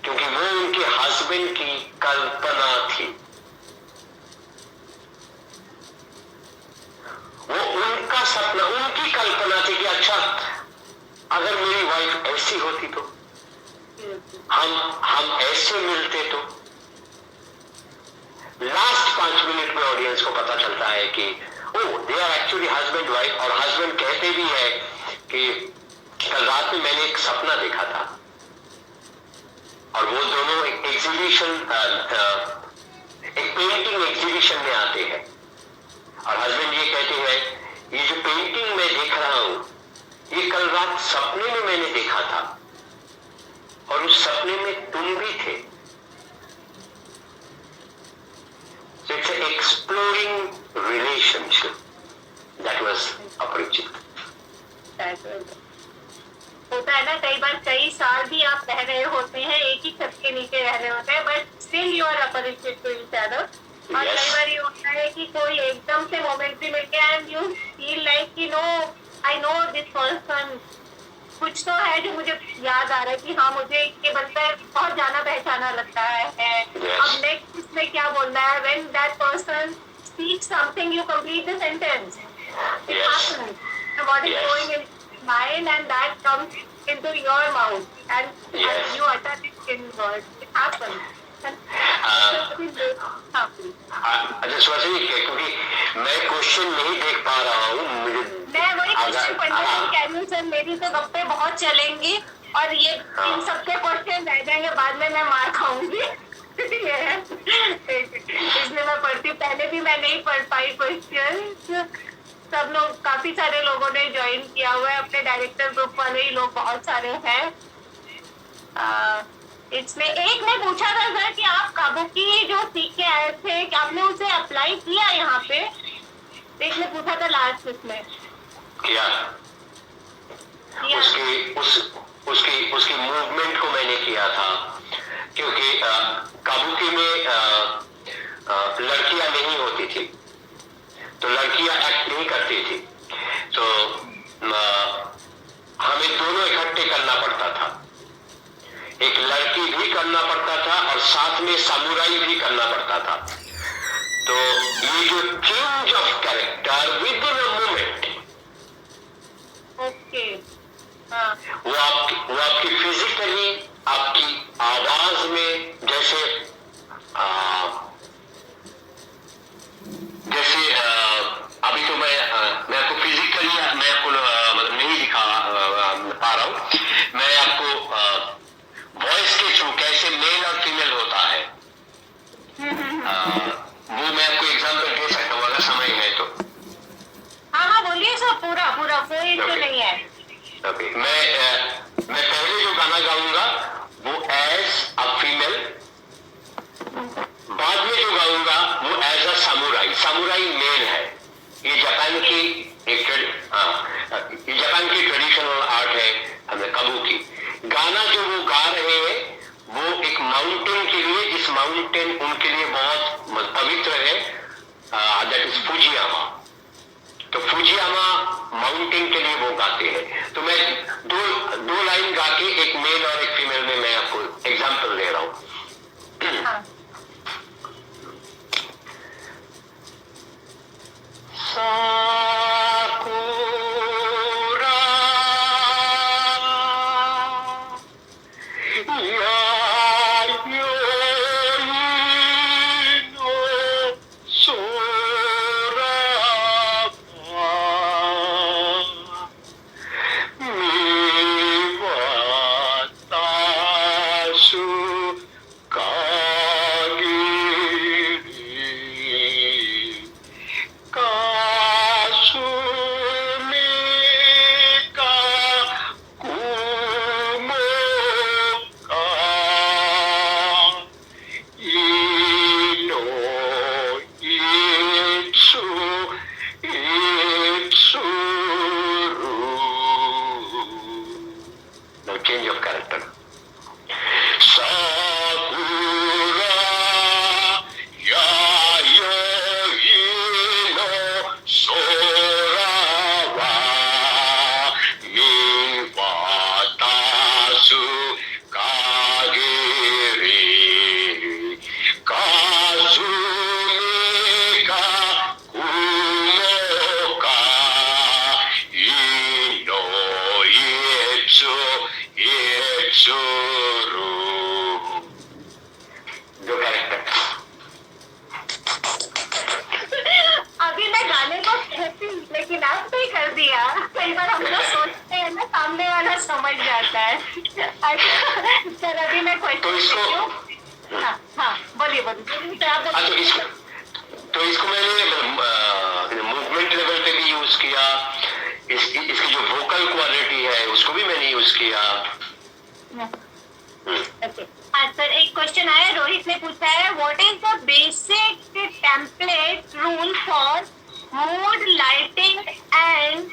क्योंकि वो उनके हस्बैंड की कल्पना थी, वो उनका सपना, उनकी कल्पना थी कि अच्छा अगर मेरी वाइफ ऐसी होती तो, हम ऐसे मिलते तो। लास्ट 5 मिनट में ऑडियंस को पता चलता है कि oh they are actually husband wife, और हस्बैंड कहते भी है कि कल रात में मैंने एक सपना देखा था। और वो दोनों एक एग्जीबिशन, एक पेंटिंग एग्जीबिशन में आते हैं, और हस्बैंड ये कहते हैं ये जो पेंटिंग मैं देख रहा हूं ये कल रात सपने में मैंने देखा था, और उस सपने में तुम भी थे। So it's an exploring relationship that was अपरिचित।
होता है ना, कई बार कई साल भी आप रह रहे होते हैं, एक ही छत के नीचे रह रहे होते हैं, बट स्टिल यू आर अपरिचित टू ईच अदर। और कई बार ये होता है कि कोई एकदम से मोमेंट भी मिलते हैं एंड यू फील लाइक कि no I know this person, कुछ तो है जो मुझे याद आ रहा है कि हाँ मुझे ये बनता है, बहुत जाना पहचाना लगता है। अब नेक्स्ट इसमें क्या बोलना है, when that person speaks something you complete the sentence, it happens, what is going in mind and that comes into your mouth and you utter it in words, it happens.
अच्छा सुहासिनी, क्योंकि मैं क्वेश्चन नहीं देख पा रहा हूँ,
मैं वही क्वेश्चन पढ़ने कह रही हूँ सर, मेरी तो गप्पे बहुत चलेंगी और ये इन सबके क्वेश्चन रह जाएंगे, बाद में मैं मार खाऊंगी। इसलिए मैं पढ़ती, पहले भी मैं नहीं पढ़ पाई क्वेश्चन। सब लोग, काफी सारे लोगों ने ज्वाइन किया हुआ है, अपने डायरेक्टर ग्रुप वाले ही लोग बहुत सारे हैं। इसमें एक ने पूछा था सर कि आप काबुकी जो सीख के आए थे, कि आपने उसे अप्लाई किया यहाँ पे? एक ने पूछा था लास्ट उसमें
किया, उसकी मूवमेंट को मैंने किया था, क्योंकि काबुकी में लड़कियां नहीं होती थी, तो लड़कियां एक्ट नहीं करती थी, तो हमें दोनों इकट्ठे करना पड़ता था, एक लड़की भी करना पड़ता था और साथ में सामुराई भी करना पड़ता था। तो ये जो change of character with in a moment,
okay,
वो आपकी फिजिकली, आपकी आवाज में, जैसे अभी तो मैं आपको फिजिकली मैं आपको मतलब नहीं दिखा पा रहा हूं, मैं आपको वॉइस के थ्रू कैसे मेल और फीमेल होता है वो मैं आपको एग्जांपल दे सकता हूँ अगर समय है तो।
हाँ बोलिए सर, पूरा कोई इशू नहीं है।
ओके, मैं पहले जो गाना गाऊंगा वो एज अ फीमेल, बाद में जो गाऊंगा वो as a samurai. Samurai male है, ये जापान की ट्रेडिशनल आर्ट है, हमें काबुकी। गाना जो वो गा रहे हैं वो एक माउंटेन के लिए, जिस माउंटेन उनके लिए बहुत पवित्र है, दैट इज फुजियामा। तो फुजियामा माउंटेन के लिए वो गाते हैं। तो मैं दो लाइन गा के एक मेल और एक फीमेल में मैं आपको एग्जांपल दे रहा हूं।
हाँ।
Change of character. दो कैरेक्टर।
अभी मैं गाने को कहती लेकिन आपने ही कर दिया। कई बार हम लोग सोचते हैं ना, सामने वाला समझ जाता है। अच्छा, सर अभी मैं
तो
क्वेश्चन
इसको
हाँ हाँ बोलिए बोलिए।
तो इसको मैंने मूवमेंट लेवल पे भी यूज किया, इसकी जो वोकल क्वालिटी है उसको भी मैंने यूज किया।
हाँ सर, एक क्वेश्चन आया, रोहित ने पूछा है, what is the basic template rule for mood lighting and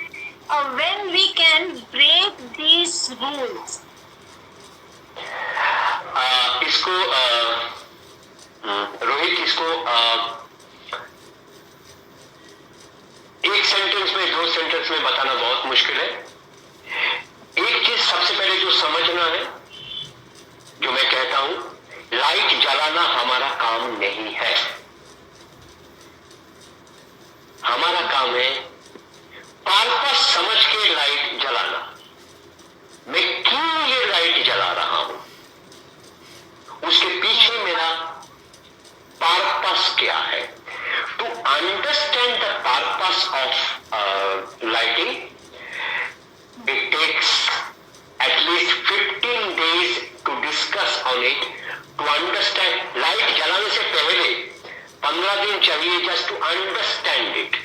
when we can break these rules?
इसको रोहित, इसको एक सेंटेंस में, दो सेंटेंस में बताना बहुत मुश्किल है। एक चीज सबसे पहले जो समझना है, जो मैं कहता हूं, लाइट जलाना हमारा काम नहीं है। हमारा काम है पर्पस समझ के लाइट जलाना। मैं क्यों ये लाइट जला रहा हूं, उसके पीछे मेरा पर्पस क्या है। To understand the purpose of lighting, it takes at least 15 days to discuss on it, to understand। Light जलाने से पहले 15 दिन चाहिए just to understand it।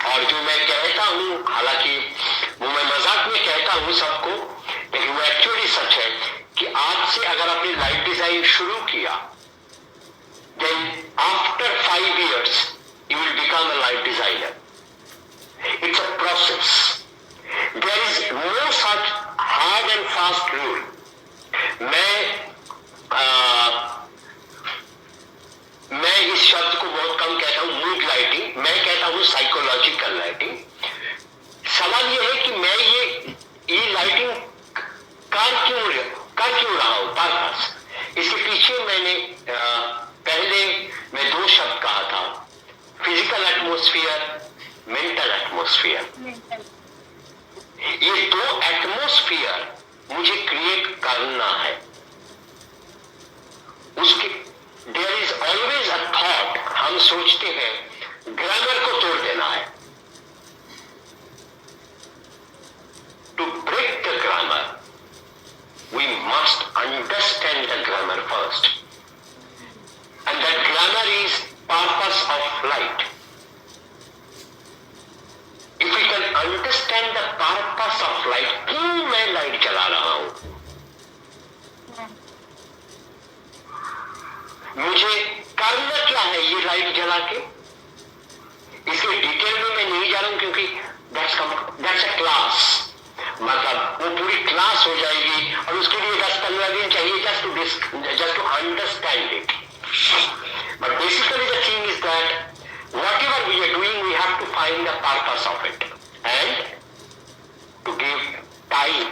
और जो मैं कहता हूं, हालांकि वो मैं मजाक में कहता हूं सबको, लेकिन वो एक्चुअली सच है कि आज से अगर आपने लाइट डिजाइन शुरू किया, then after 5 years you will become a light designer। It's a process। There is no such hard and fast rule। मैं इस शब्द को बहुत कम कहता हूं, मूड लाइटिंग। मैं कहता हूं साइकोलॉजिकल लाइटिंग। सवाल यह है कि मैं ये लाइटिंग कर क्यों रहा हूं, पर्पस। इसके पीछे मैंने पहले मैं 2 शब्द कहा था, फिजिकल एटमॉस्फेयर, मेंटल एटमॉस्फेयर। ये 2 एटमॉस्फेयर मुझे क्रिएट करना है। उसके there is always a thought. हम सोचते हैं ग्रामर को तोड़ देना है। To break the grammar we must understand the grammar first, and that grammar is purpose of light. If we can understand the purpose of light, क्यों मैं लाइट जला रहा हूं, मुझे करना क्या है ये लाइट जला के, इसके डिटेल में मैं नहीं जा रहा हूं, क्योंकि that's a class। मतलब वो पूरी क्लास हो जाएगी और उसके लिए 10-15 दिन चाहिए just to understand it. But basically the thing is that whatever we are doing, we have to find the purpose of it and to give time.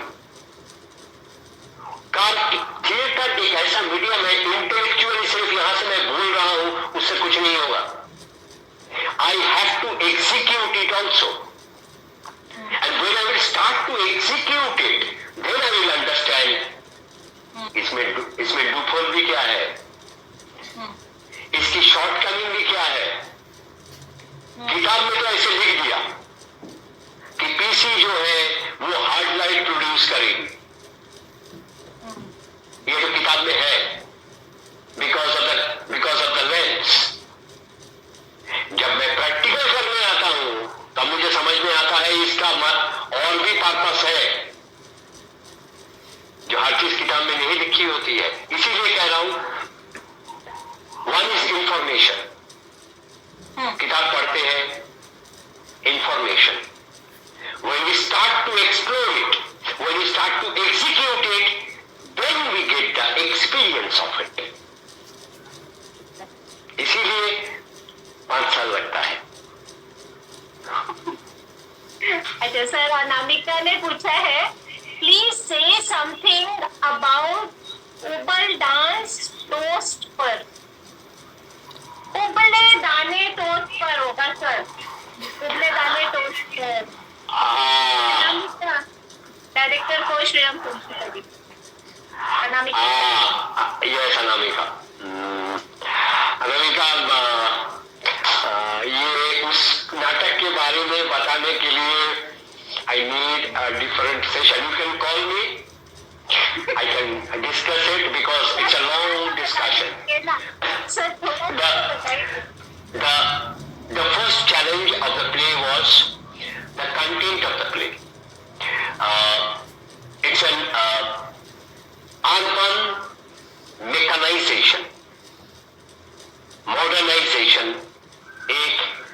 Theatre एक ऐसा मीडियम है, इंटेलेक्चुअली सिर्फ यहां से मैं बोल रहा हूं उससे कुछ नहीं होगा. I have to execute it also. And when I will start to execute it, then I will understand इसमें लूपहोल भी क्या है, इसकी शॉर्टकमिंग भी क्या है. किताब में तो ऐसे लिख दिया कि पीसी जो है वो हार्ड लाइट प्रोड्यूस करेगी. ये तो किताब में है, बिकॉज ऑफ द लेंस. जब मैं प्रैक्टिकल करने आता हूं तब मुझे समझ में आता है इसका और भी पर्पस है जो हर चीज किताब में नहीं लिखी होती है. इसीलिए कह रहा हूं, वन इज इंफॉर्मेशन. किताब पढ़ते हैं, information. when we start to explore it, when we start to execute it, then we get the experience of it. इसीलिए 5 साल लगता है.
अच्छा सर, अनामिका ने पूछा है, प्लीज से समथिंग अबाउट उबल डांस टोस्ट पर. उबले दाने टोस्ट पर होगा सर, उबले दाने टोस्ट पर. अनामिका, डायरेक्टर को श्रेयम पूछी. अनामिका.
यस अनामिका. अनामिका, ये उस नाटक के बारे में बताने के लिए I need a different session. You can call me. I can discuss it because it's a long discussion. The first challenge of the play was the content of the play. It's an urban mechanization, modernization.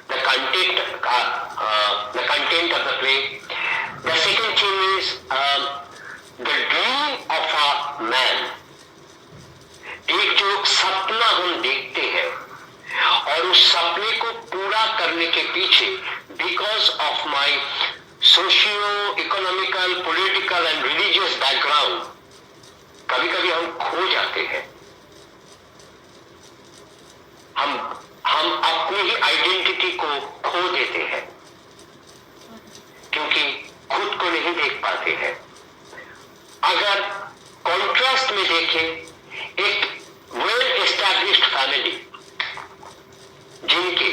The content of the play. The second thing is the dream of a man. एक जो सपना हम देखते हैं और उस सपने को पूरा करने के पीछे because of my socio-economical, political and religious background, कभी कभी हम खो जाते हैं. हम अपनी ही आइडेंटिटी को खो देते हैं क्योंकि खुद को नहीं देख पाते हैं. अगर कॉन्ट्रास्ट में देखें, एक वेल एस्टैब्लिश्ड फैमिली जिनके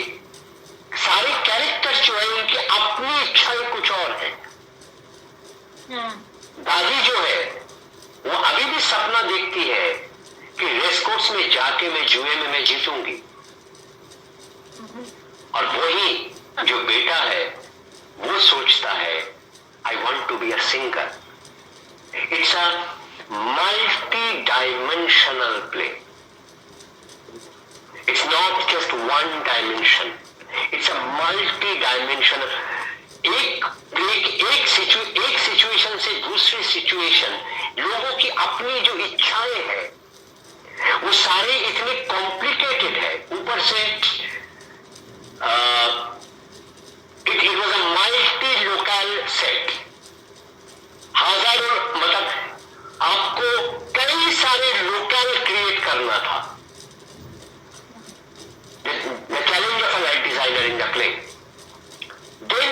सारे कैरेक्टर्स जो है उनकी अपनी इच्छाएं कुछ और है. दादी जो है वो अभी भी सपना देखती है कि रेसकोर्स में जाके मैं जुए में मैं जीतूंगी. और वही जो बेटा है वो सोचता है I want to be a singer. It's a multi-dimensional play. It's not just one dimension. It's a multi-dimensional. एक सिचुएशन से दूसरी सिचुएशन, लोगों की अपनी जो इच्छाएं हैं वो सारे इतने कॉम्प्लिकेटेड है. ऊपर से it was a multi-local set. हजारों, मतलब आपको कई सारे लोकल क्रिएट करना था. The challenge of a light designer in the play. Then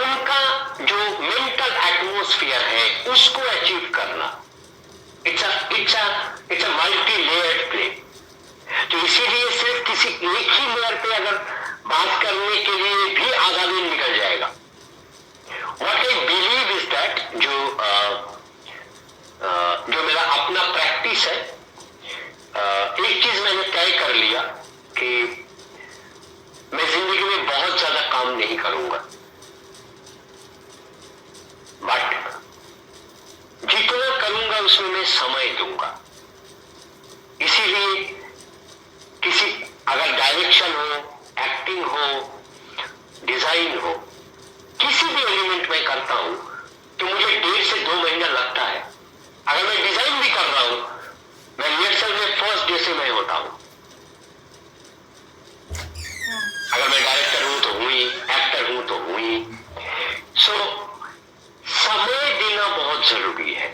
उनका जो मेंटल एटमोस्फियर है उसको अचीव करना. It's a multi-layered play. तो इसीलिए सिर्फ किसी एक ही लेयर पे अगर बात करने के लिए भी आधा दिन निकल जाएगा. What I believe is that जो मेरा अपना प्रैक्टिस है, एक चीज मैंने तय कर लिया कि मैं जिंदगी में बहुत ज्यादा काम नहीं करूंगा, बट जितना करूंगा उसमें मैं समय दूंगा. इसीलिए किसी अगर डायरेक्शन हो, एक्टिंग हो, डिजाइन हो, किसी भी एलिमेंट में करता हूं तो मुझे 1.5 से 2 महीना लगता है। अगर मैं डिजाइन भी कर रहा हूं, मैं रिहर्सल में फर्स्ट डे से मैं होता हूं। अगर मैं डायरेक्टर हूं तो हूं ही, एक्टर हूं तो हूं ही। सो समय देना बहुत जरूरी है।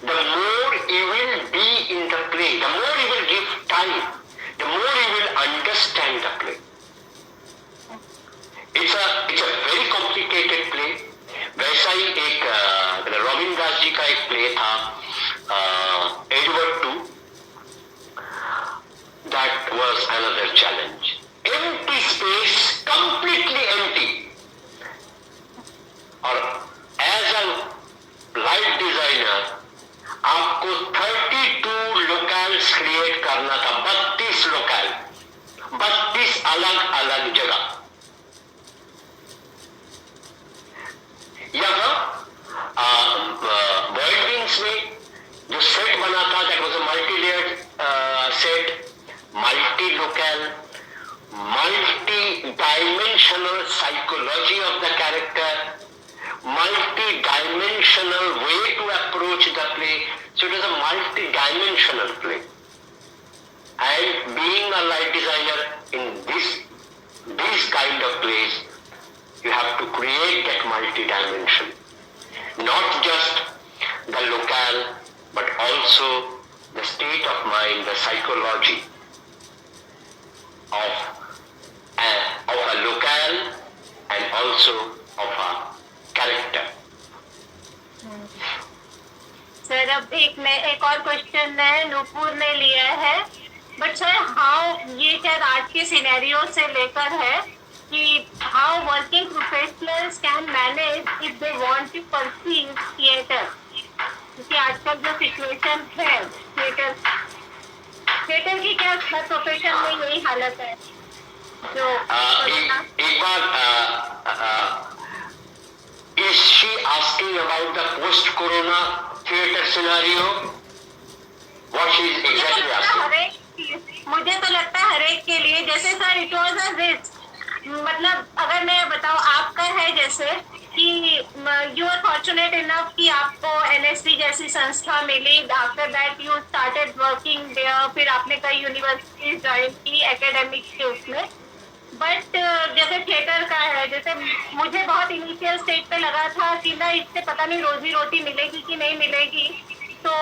The more you will be in the play, the more you will give time, the more you will understand the play. It's a very complicated play. वैसा ही एक रॉबिन दास जी का एक प्ले था, Edward 2, that was another challenge. Empty space, completely empty, और एज अ लाइट डिजाइनर आपको 32 लोकल्स क्रिएट करना था, 32 लोकल, 32 अलग अलग जगह। यहां बॉयड विंग्स में जो सेट बना था, that was a multi layered set, multi local, multi dimensional psychology of the character, multi-dimensional way to approach the play. So it is a multi-dimensional play. And being a light designer in these kind of plays, you have to create that multi-dimension. Not just the locale, but also the state of mind, the psychology of a locale and also of a character.
Sir अब एक और क्वेश्चन है, नूपुर ने लिया है, बट सर हाउ, ये शायद आज के सिनेरियो से लेकर है कि how working professionals can manage if they want to perceive theatre, क्योंकि आजकल जो सिचुएशन है थिएटर की, क्या हर प्रोफेशन में यही हालत है। जो
एक बार is she asking about the post-corona theater scenario? What she is exactly asking?
मुझे तो लगता है हर एक के लिए, जैसे sir it was a risk, मतलब अगर मैं बताऊं आपका है जैसे कि यू आर फॉर्चुनेट इनफ कि आपको एनएसडी जैसी संस्था मिली, after that you started working there, फिर आपने कई यूनिवर्सिटीज ज्वाइन की एकेडमिक के उसमें। बट जैसे थिएटर का है, जैसे मुझे बहुत इनिशियल स्टेज पे लगा था कि ना इससे पता नहीं रोजी रोटी मिलेगी कि नहीं मिलेगी, तो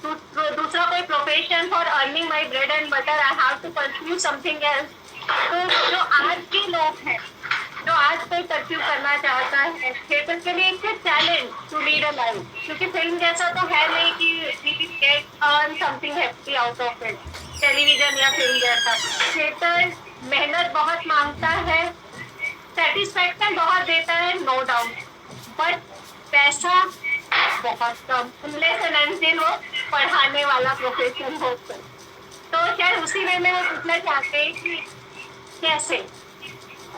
दूसरा कोई profession for earning my bread and butter, I have to pursue something else. तो जो आज के लोग हैं, जो आज कोई परस्यू करना चाहता है थिएटर के लिए, it's challenge to lead a life, क्योंकि फिल्म जैसा तो है नहीं कि we will get earn something happy out of it, television या फिल्म जैसा। थिएटर मेहनत बहुत मांगता है, सेटिस्फैक्शन बहुत देता है, नो डाउट, बट पैसा बहुत कम, अनलेस एंड अनटिल वो पढ़ाने वाला प्रोफेशन हो। तो शायद उसी वे में वो पूछना चाहते हैं कि कैसे,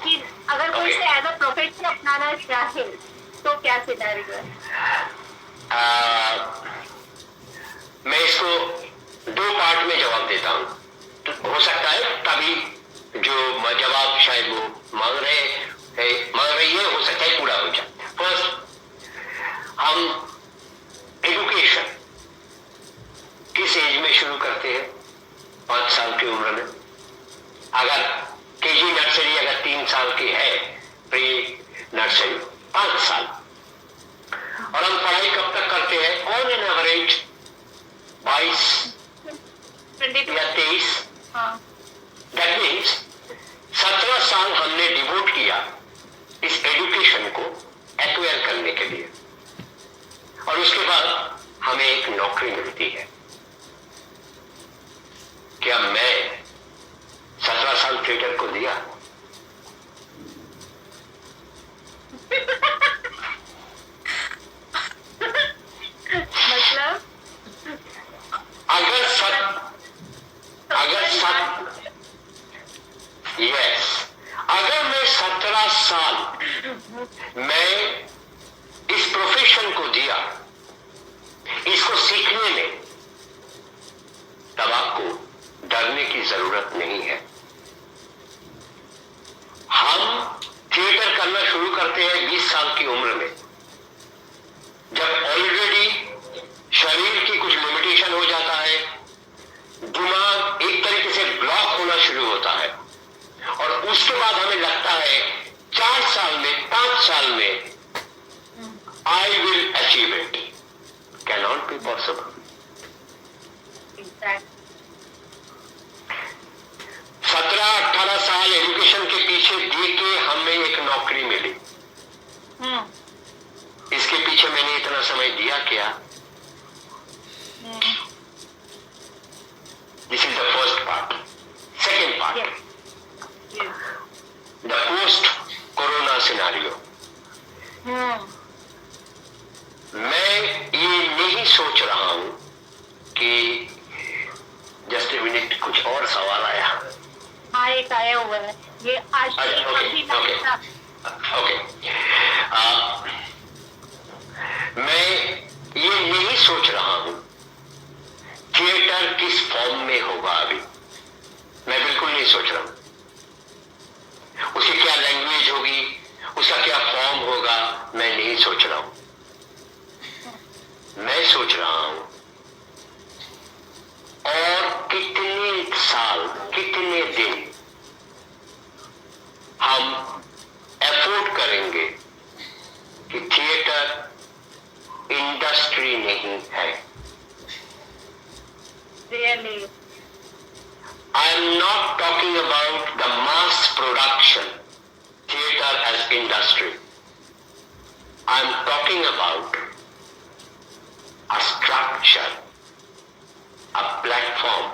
कि अगर कोई से एज अ प्रोफेशन अपनाना चाहे तो क्या सिनेरियो है?
मैं इसको 2 पार्ट में जवाब देता हूँ, तो हो सकता है तभी जो जवाब शायद वो मांग रही है, हो सकता है पूरा हो जाए। फर्स्ट, हम एजुकेशन किस एज में शुरू करते हैं? 5 साल की उम्र में। अगर केजी नर्सरी अगर 3 साल की है, प्री नर्सरी 5 साल, और हम पढ़ाई कब तक करते हैं? ऑन एन एवरेज 22 या 23। दैट मीन्स 17 साल हमने डिवोट किया इस एजुकेशन को एक्वायर करने के लिए, और उसके बाद हमें एक नौकरी मिलती है। क्या मैं 17 साल थिएटर को दिया?
मतलब
अगर मैं 17 साल मैं इस प्रोफेशन को दिया, इसको सीखने में, तब आपको डरने की जरूरत नहीं है। हम थिएटर करना शुरू करते हैं 20 साल की उम्र में, शरीर की कुछ लिमिटेशन हो जाता है, दिमाग एक तरीके से ब्लॉक होना शुरू होता है, और उसके बाद हमें लगता है 4 साल में, 5 साल में I will achieve it. Can not be possible. 17-18 साल एजुकेशन के पीछे दे के हमें एक नौकरी मिली. इसके पीछे मैंने इतना समय दिया क्या? This is the first part. Second part, the post corona scenario. मैं ये नहीं सोच रहा हूं कि जस्ट ए मिनट, कुछ और सवाल आया.
हाँ, एक आया हुआ है ये आज
ओके. मैं ये नहीं सोच रहा हूं थिएटर किस फॉर्म में होगा. अभी मैं बिल्कुल नहीं सोच रहा हूं उसकी क्या लैंग्वेज होगी, उसका क्या फॉर्म होगा. मैं नहीं सोच रहा हूं. मैं सोच रहा हूं और कितने साल, कितने दिन हम एफोर्ड करेंगे कि थिएटर इंडस्ट्री नहीं है.
Really
I am not talking about the mass production theater as industry. I am talking about a structure, a platform,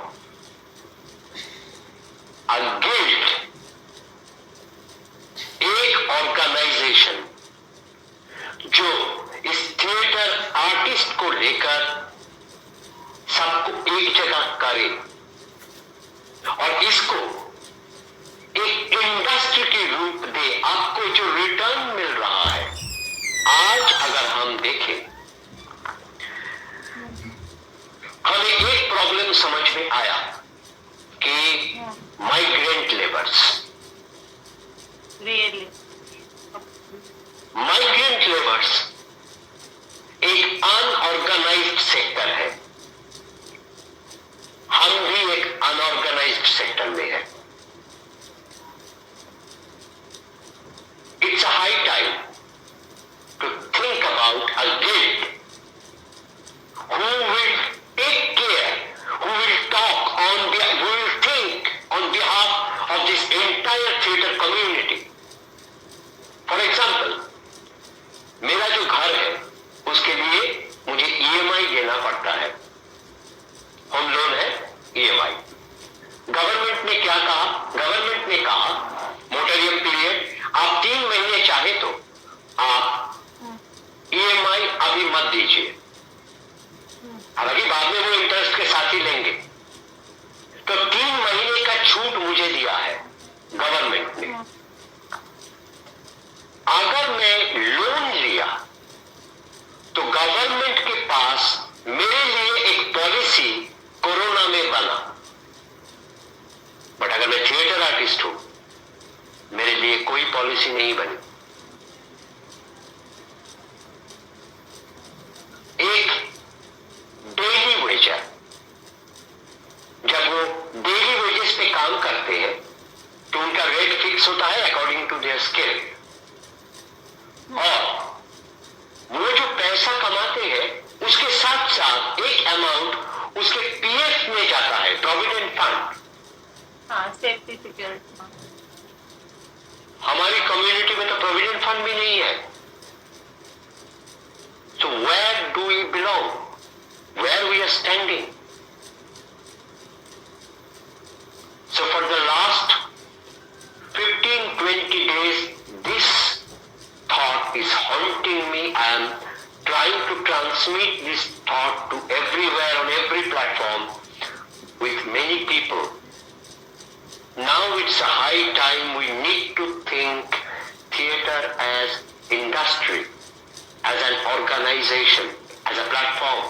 a guild, एक ऑर्गेनाइजेशन जो इस थिएटर आर्टिस्ट को लेकर सबको एक जगह करे और इसको एक इंडस्ट्री के रूप दे. आपको जो रिटर्न मिल रहा है आज, अगर हम देखें, हमें एक प्रॉब्लम समझ में आया कि migrant labours,
really
migrant labours एक अनऑर्गेनाइज्ड सेक्टर है. हम भी एक अनऑर्गेनाइज्ड सेक्टर में है. It's a high time to think about a guild who will take care, who will talk on who will think on behalf of this entire theater community. For example, मेरा जो घर है उसके लिए मुझे EMI देना पड़ता है. होम लोन है, EMI. गवर्नमेंट ने क्या कहा? गवर्नमेंट ने कहा मोरेटोरियम पीरियड, आप 3 महीने चाहे तो आप EMI अभी मत दीजिए, हालांकि बाद में वो इंटरेस्ट के साथ ही लेंगे. तो 3 महीने का छूट मुझे दिया है गवर्नमेंट ने. अगर मैं लोन लिया तो गवर्नमेंट के पास मेरे लिए एक पॉलिसी कोरोना में बना, बट अगर मैं थिएटर आर्टिस्ट हूं मेरे लिए कोई पॉलिसी नहीं बनी. एक डेली वेजर, जब वो डेली वेजेस पे काम करते हैं तो उनका रेट फिक्स होता है अकॉर्डिंग टू देयर स्किल, और वो जो पैसा कमाते हैं उसके साथ साथ एक अमाउंट उसके PF में जाता है, प्रोविडेंट फंड.
हाँ, सेफ्टी सिक्योरिटी.
हमारी कम्युनिटी में तो प्रोविडेंट फंड भी नहीं है. So where do we belong, where we are standing? So for the last 15-20 days, this thought is haunting me. I am trying to transmit this thought to everywhere, on every platform, with many people. Now it's a high time we need to think theater as industry, as an organization, as a platform.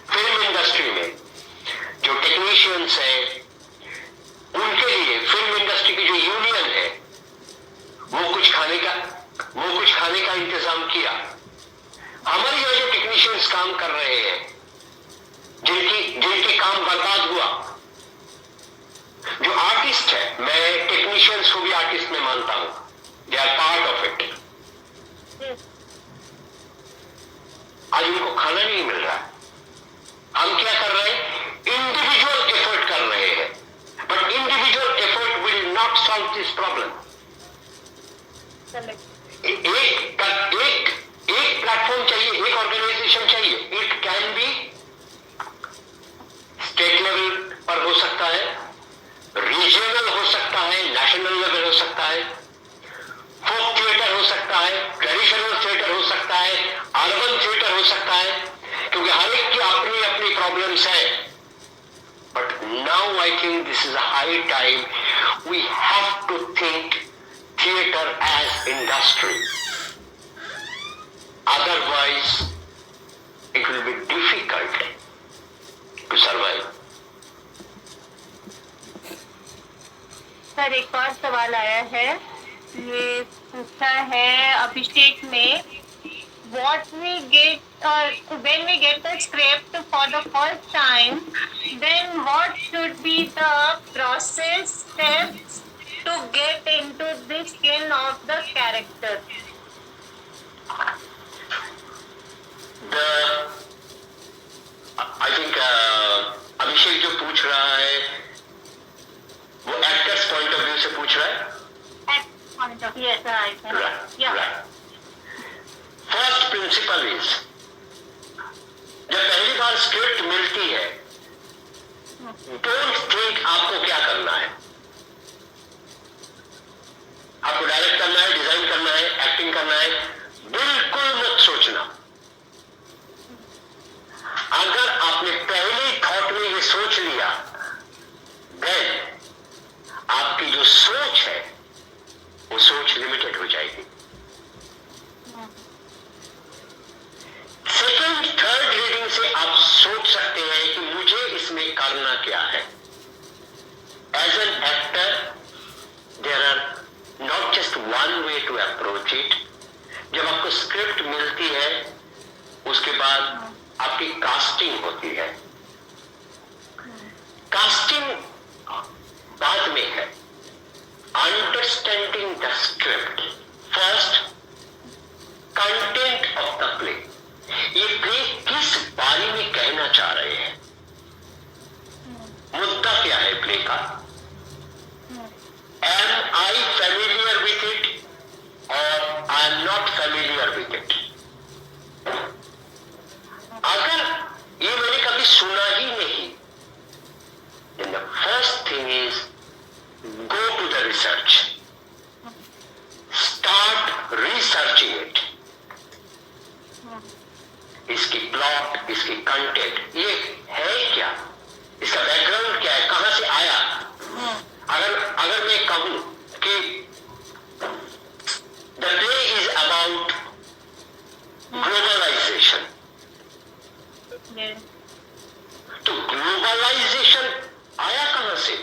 Film industry में जो टेक्नीशियंस हैं उनके लिए फिल्म इंडस्ट्री की जो यूनियन है वो कुछ खाने का इंतजाम किया. हमारे यहाँ जो टेक्नीशियंस काम कर रहे हैं काम बर्बाद हुआ। जो आर्टिस्ट है, मैं टेक्नीशियंस को भी आर्टिस्ट में मानता हूं, they are part of it. आज उनको खाना नहीं मिल रहा। हम क्या कर रहे हैं? इंडिविजुअल एफर्ट कर रहे हैं, but individual effort will not solve this problem. एक प्लेटफॉर्म चाहिए, एक ऑर्गेनाइजेशन चाहिए। It can be state level पर हो सकता है, रीजनल हो सकता है, नेशनल लेवल हो सकता है, फोक थिएटर हो सकता है, ट्रेडिशनल थिएटर हो सकता है, अर्बन थिएटर हो सकता है, क्योंकि हर एक की अपनी अपनी प्रॉब्लम्स है। But now I think this is a high time we have to think theatre as industry, otherwise it will be difficult to survive.
Sir एक और सवाल आया है, ये पूछा है अभिषेक ने, what we get when we get the script for the first time, then what should be the process steps to get into the skin of the character?
I think अभिषेक जो पूछ रहा है वो एक्टर्स पॉइंट ऑफ व्यू से पूछ रहा है।
Yes, right. Yeah.
First principle is, जब पहली बार स्क्रिप्ट मिलती है, डोंट थिंक आपको क्या करना है। आपको डायरेक्ट करना है, डिजाइन करना है, एक्टिंग करना है, बिल्कुल मत सोचना। अगर आपने पहले थॉट में ये सोच लिया, देन आपकी जो सोच है वो सोच लिमिटेड हो जाएगी। सेकेंड थर्ड रीडिंग से आप सोच सकते हैं कि मुझे इसमें करना क्या है। As an actor there are not just one way to approach it. जब आपको स्क्रिप्ट मिलती है, उसके बाद आपकी कास्टिंग होती है। कास्टिंग बाद में है। Understanding the script first, content of the play. ये प्ले किस बारे में कहना चाह रहे हैं, मुद्दा क्या है प्ले का। Am I familiar with it और I am not familiar with it. अगर ये मैंने कभी सुना ही नहीं, then the first thing is go to the research, start researching it. इसकी प्लॉट, इसकी कंटेंट, ये है क्या, इसका बैकग्राउंड क्या है, कहां से आया। अगर मैं कहूं कि the play is about globalization, तो ग्लोबलाइजेशन आया कहां से।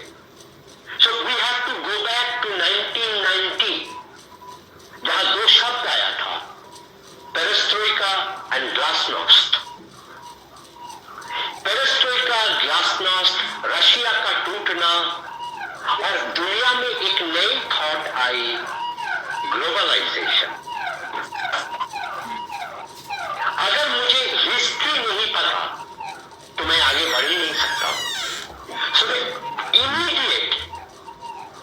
So we have to go back to 1990, जहां दो शब्द आया था, perestroika and glasnost. Perestroika, glasnost, Russia का टूटना, और दुनिया में एक नई थॉट आई, ग्लोबलाइजेशन। अगर मुझे हिस्ट्री नहीं पता तो मैं आगे बढ़ ही नहीं सकता। सो इमीडिएट,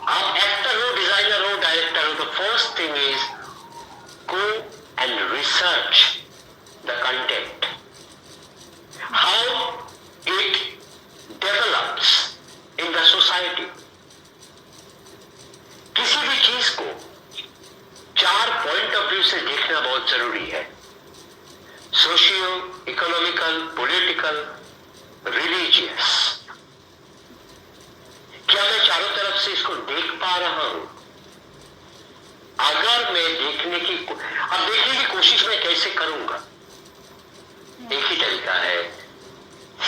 आप एक्टर हो, डिजाइनर हो, डायरेक्टर हो, the first thing is go and research the content, how it develops in the society. किसी भी चीज को चार पॉइंट ऑफ व्यू से देखना बहुत जरूरी है। Socio economical, political, religious. क्या मैं चारों तरफ से इसको देख पा रहा हूं। अगर मैं देखने की कोशिश मैं कैसे करूंगा, एक ही तरीका है,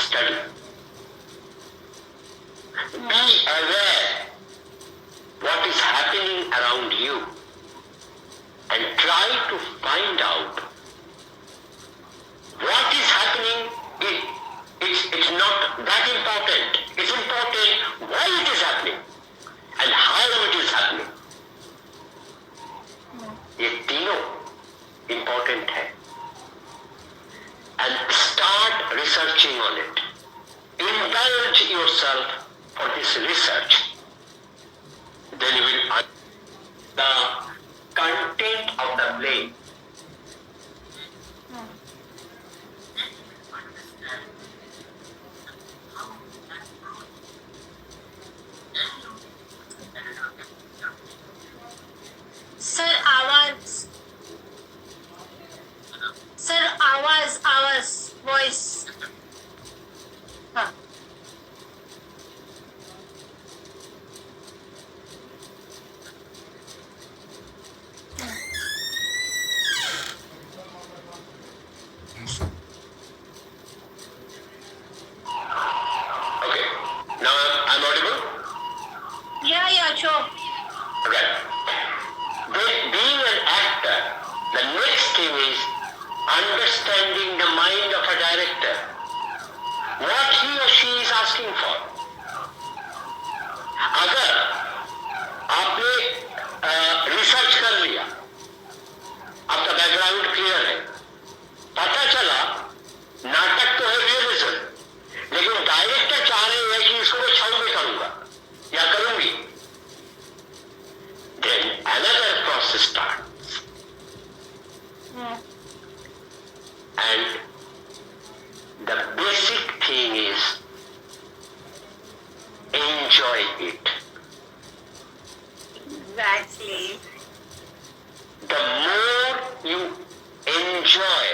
study. Be aware what is happening around you and try to find out what is happening. It's not that that important. It's important why it is happening and how it is happening. ये तीनों important है. And start researching on it. Indulge yourself for this research. Then you will understand the content of the play.
Sir आवाज वॉइस. हाँ.
Okay. Now I'm audible?
Yeah, sure.
Okay. Being an actor, the next thing is understanding the mind of a director. What he or she is asking for. अगर आपने रिसर्च कर लिया, आपका बैकग्राउंड क्लियर है, पता चला नाटक तो है रियलिज्म, लेकिन डायरेक्टर चाह रहे हैं कि इसको मैं छाऊ में करूंगा या करूंगी, then another process starts. And the basic thing is enjoy it.
Exactly.
The more you enjoy,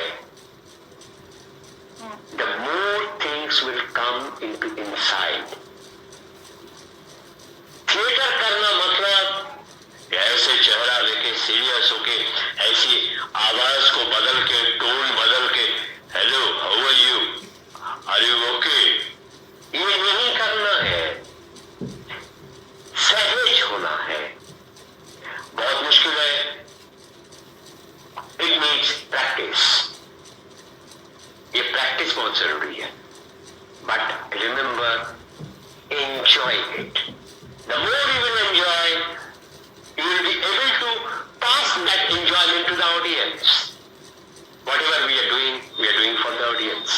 the more things will come into inside. Theatre करना मतलब ऐसे चेहरा लेके सीरियस होके ऐसी आवाज को बदल के टोन बदल के hello how are you are you okay, ये नहीं करना है. सहज होना है. बहुत मुश्किल है. It means practice. ये प्रैक्टिस बहुत जरूरी है. But remember, enjoy it. The more you will enjoy, you will be able to pass that enjoyment to the audience. Whatever we are doing for the audience.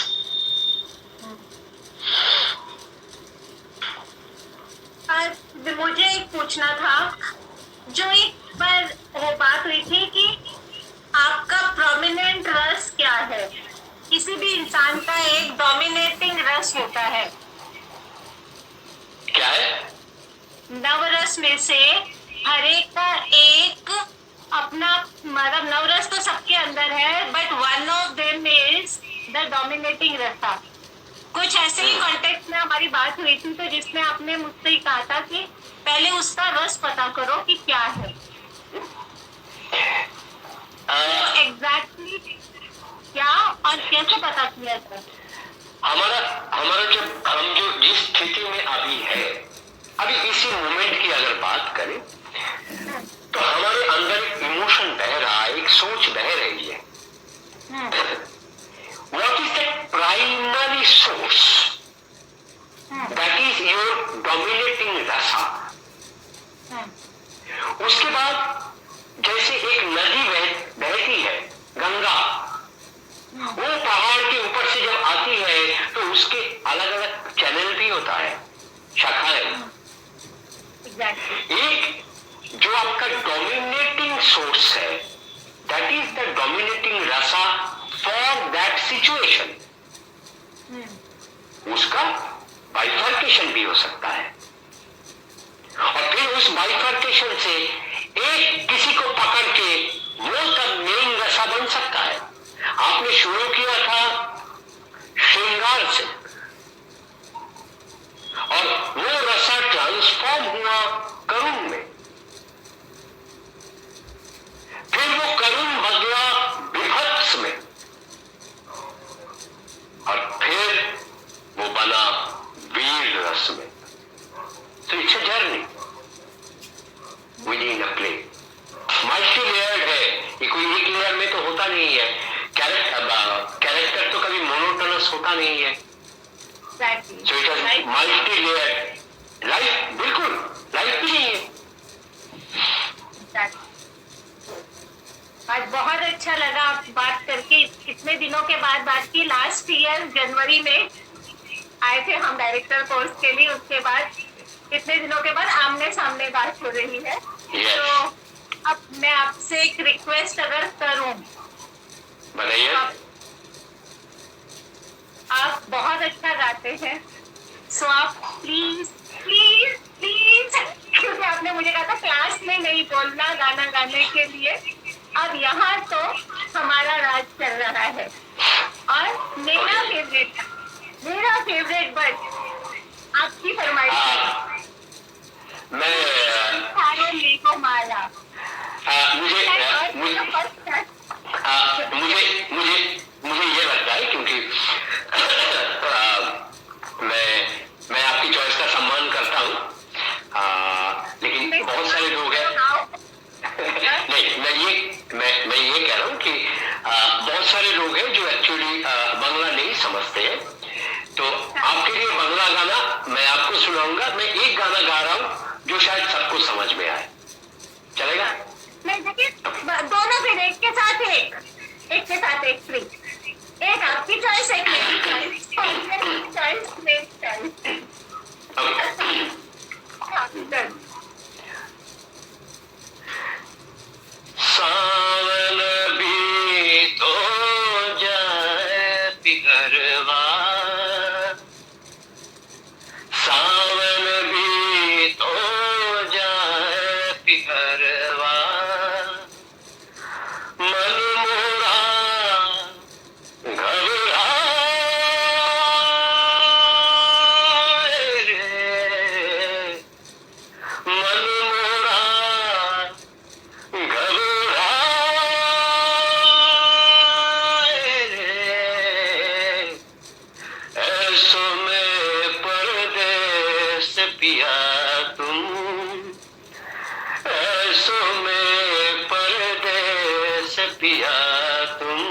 मुझे एक पूछना था, जो एक बार वो बात हुई थी कि आपका प्रोमिनेंट रस क्या है. किसी भी इंसान का एक डोमिनेटिंग रस होता है.
क्या है?
नवरस में से हर एक का एक अपना मतलब नवरस तो सबके अंदर है, but one of them is the dominating रसा. कुछ ऐसे ही कॉन्टेक्स्ट में हमारी बात हुई थी, तो जिसमें आपने मुझसे ही कहा था कि पहले उसका रस पता करो कि क्या है. एग्जैक्टली क्या और कैसे पता किया था?
हमारा जब हम जो जिस स्थिति में अभी है, अभी इसी मोमेंट की अगर बात करें तो हमारे अंदर एक इमोशन बह रहा है, एक सोच बह रही है. What is the primary source? That is your dominating rasa. उसके बाद जैसे एक नदी बहती है, गंगा, वो पहाड़ के ऊपर से जब आती है तो उसके अलग अलग चैनल भी होता है, शाखाएं. एक जो आपका डोमिनेटिंग सोर्स है, दैट इज द डोमिनेटिंग रसा फॉर दैट सिचुएशन. उसका बाइफर्केशन भी हो सकता है, और फिर उस बाइफर्केशन से एक किसी को पकड़ के वो तब मेन रसा बन सकता है. आपने शुरू किया था श्रृंगार से, और वो रसा ट्रांसफॉर्म हुआ करुण में, फिर वो करुण बदला विभत्स में, और फिर वो बना वीर रस में. तो it's a journey with in a play. Multi layered है ये, कोई एक लेयर में तो होता नहीं है. कैरेक्टर तो कभी मोनोटोनस होता नहीं है.
Exactly.
So it is
Right.
Multi layer life, बिल्कुल लाइफ भी नहीं है।
Exactly. आज बहुत अच्छा लगा आप बात करके, इतने दिनों के बाद बात की। लास्ट ईयर जनवरी में आए थे हम डायरेक्टर कोर्स के लिए, उसके बाद इतने दिनों के बाद आमने सामने बात हो रही है।
Yes.
तो अब मैं आपसे एक रिक्वेस्ट अगर करूं,
बताइए।
आप बहुत अच्छा गाते हैं, सो आप प्लीज प्लीज प्लीज, क्योंकि आपने मुझे कहा था क्लास में नहीं बोलना गाना गाने के लिए, अब यहाँ तो हमारा राज चल रहा है। और मेरा फेवरेट बट आपकी फरमाइश
मैं
को मारा।
मुझे मुझे ये लगता है, क्योंकि मैं आपकी चॉइस का सम्मान करता हूँ, लेकिन बहुत सारे लोग हैं नहीं, मैं ये कह रहा हूँ कि बहुत सारे लोग हैं जो एक्चुअली बांग्ला नहीं समझते हैं, तो आपके लिए बांग्ला गाना मैं आपको सुनाऊंगा। मैं एक गाना गा रहा हूँ जो शायद सबको समझ में आए, चलेगा?
नहीं, देखिए दोनों फिर एक के साथ एक फ्री, एक आपकी चॉइस, एक मेरी चॉइस, मेरी चॉइस।
सावन भी तो जाए पिघरवा, सावन भी तो जाए पिघरवा, मन मोरा घबराए रे, मन मोरा ऐसो में परदेस पिया तुम, ऐसो में परदेस पिया तुम,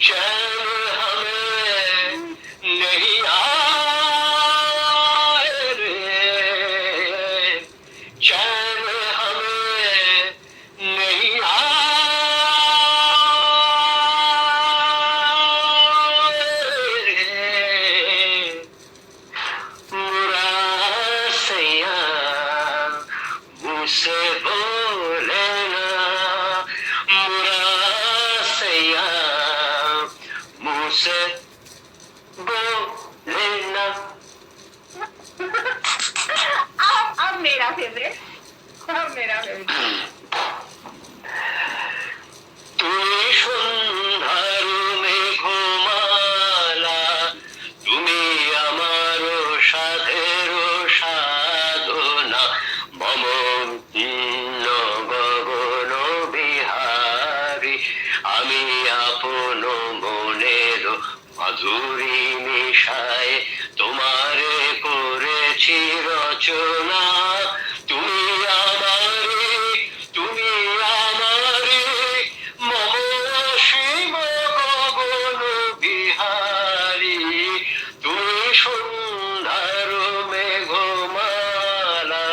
चैन हमें नहीं आए रे, चैन हमें नहीं मुरासैया मुझसे बोले ना, मुरासैया मुझसे बोले ना।
अब मेरा फेवरेट,
তুমি সন্ধ্যার মেঘমালা, তুমি আমারও সাধের সাধনা, মম গগন বিহারী, আমি আপন মনের মাধুরী মিশায় তোমারে করেছি রচনা, তুমি আমারে মম অসীম গগন বিহারী, তুমি সন্ধ্যার মেঘমালা,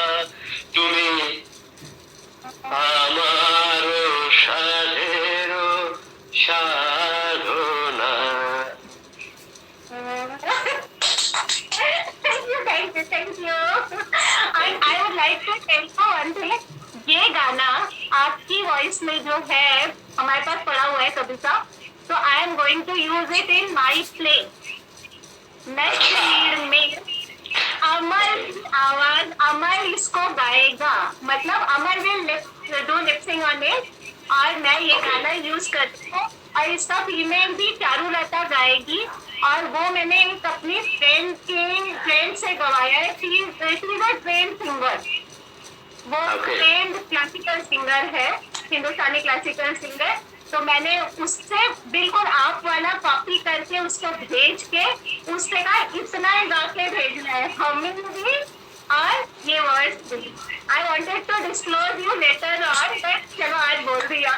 তুমি আমার সাধের সাধনা।
Thank you. I would like to tell you one thing. ये गाना आपकी वॉइस में जो है हमारे पास पड़ा हुआ है कविता, तो I am going to use it in my play. Next lead में अमर की आवाज, अमर इसको गाएगा, मतलब Amar will do lipsyncing on it, और मैं ये गाना यूज करती हूँ, और इसका फीमेल भी चारुलता गाएगी, और वो मैंने एक अपनी फ्रेंड से गवाया है। She is a trained singer, वो ट्रेन्ड क्लासिकल सिंगर है, हिंदुस्तानी क्लासिकल सिंगर, तो मैंने उससे बिल्कुल आप वाला कॉपी करके उसको भेज के उससे कहा इतना गा के भेजना है, हमें भी और ये वर्ड्स भी। I wanted to disclose you later on, but चलो आज बोल दिया।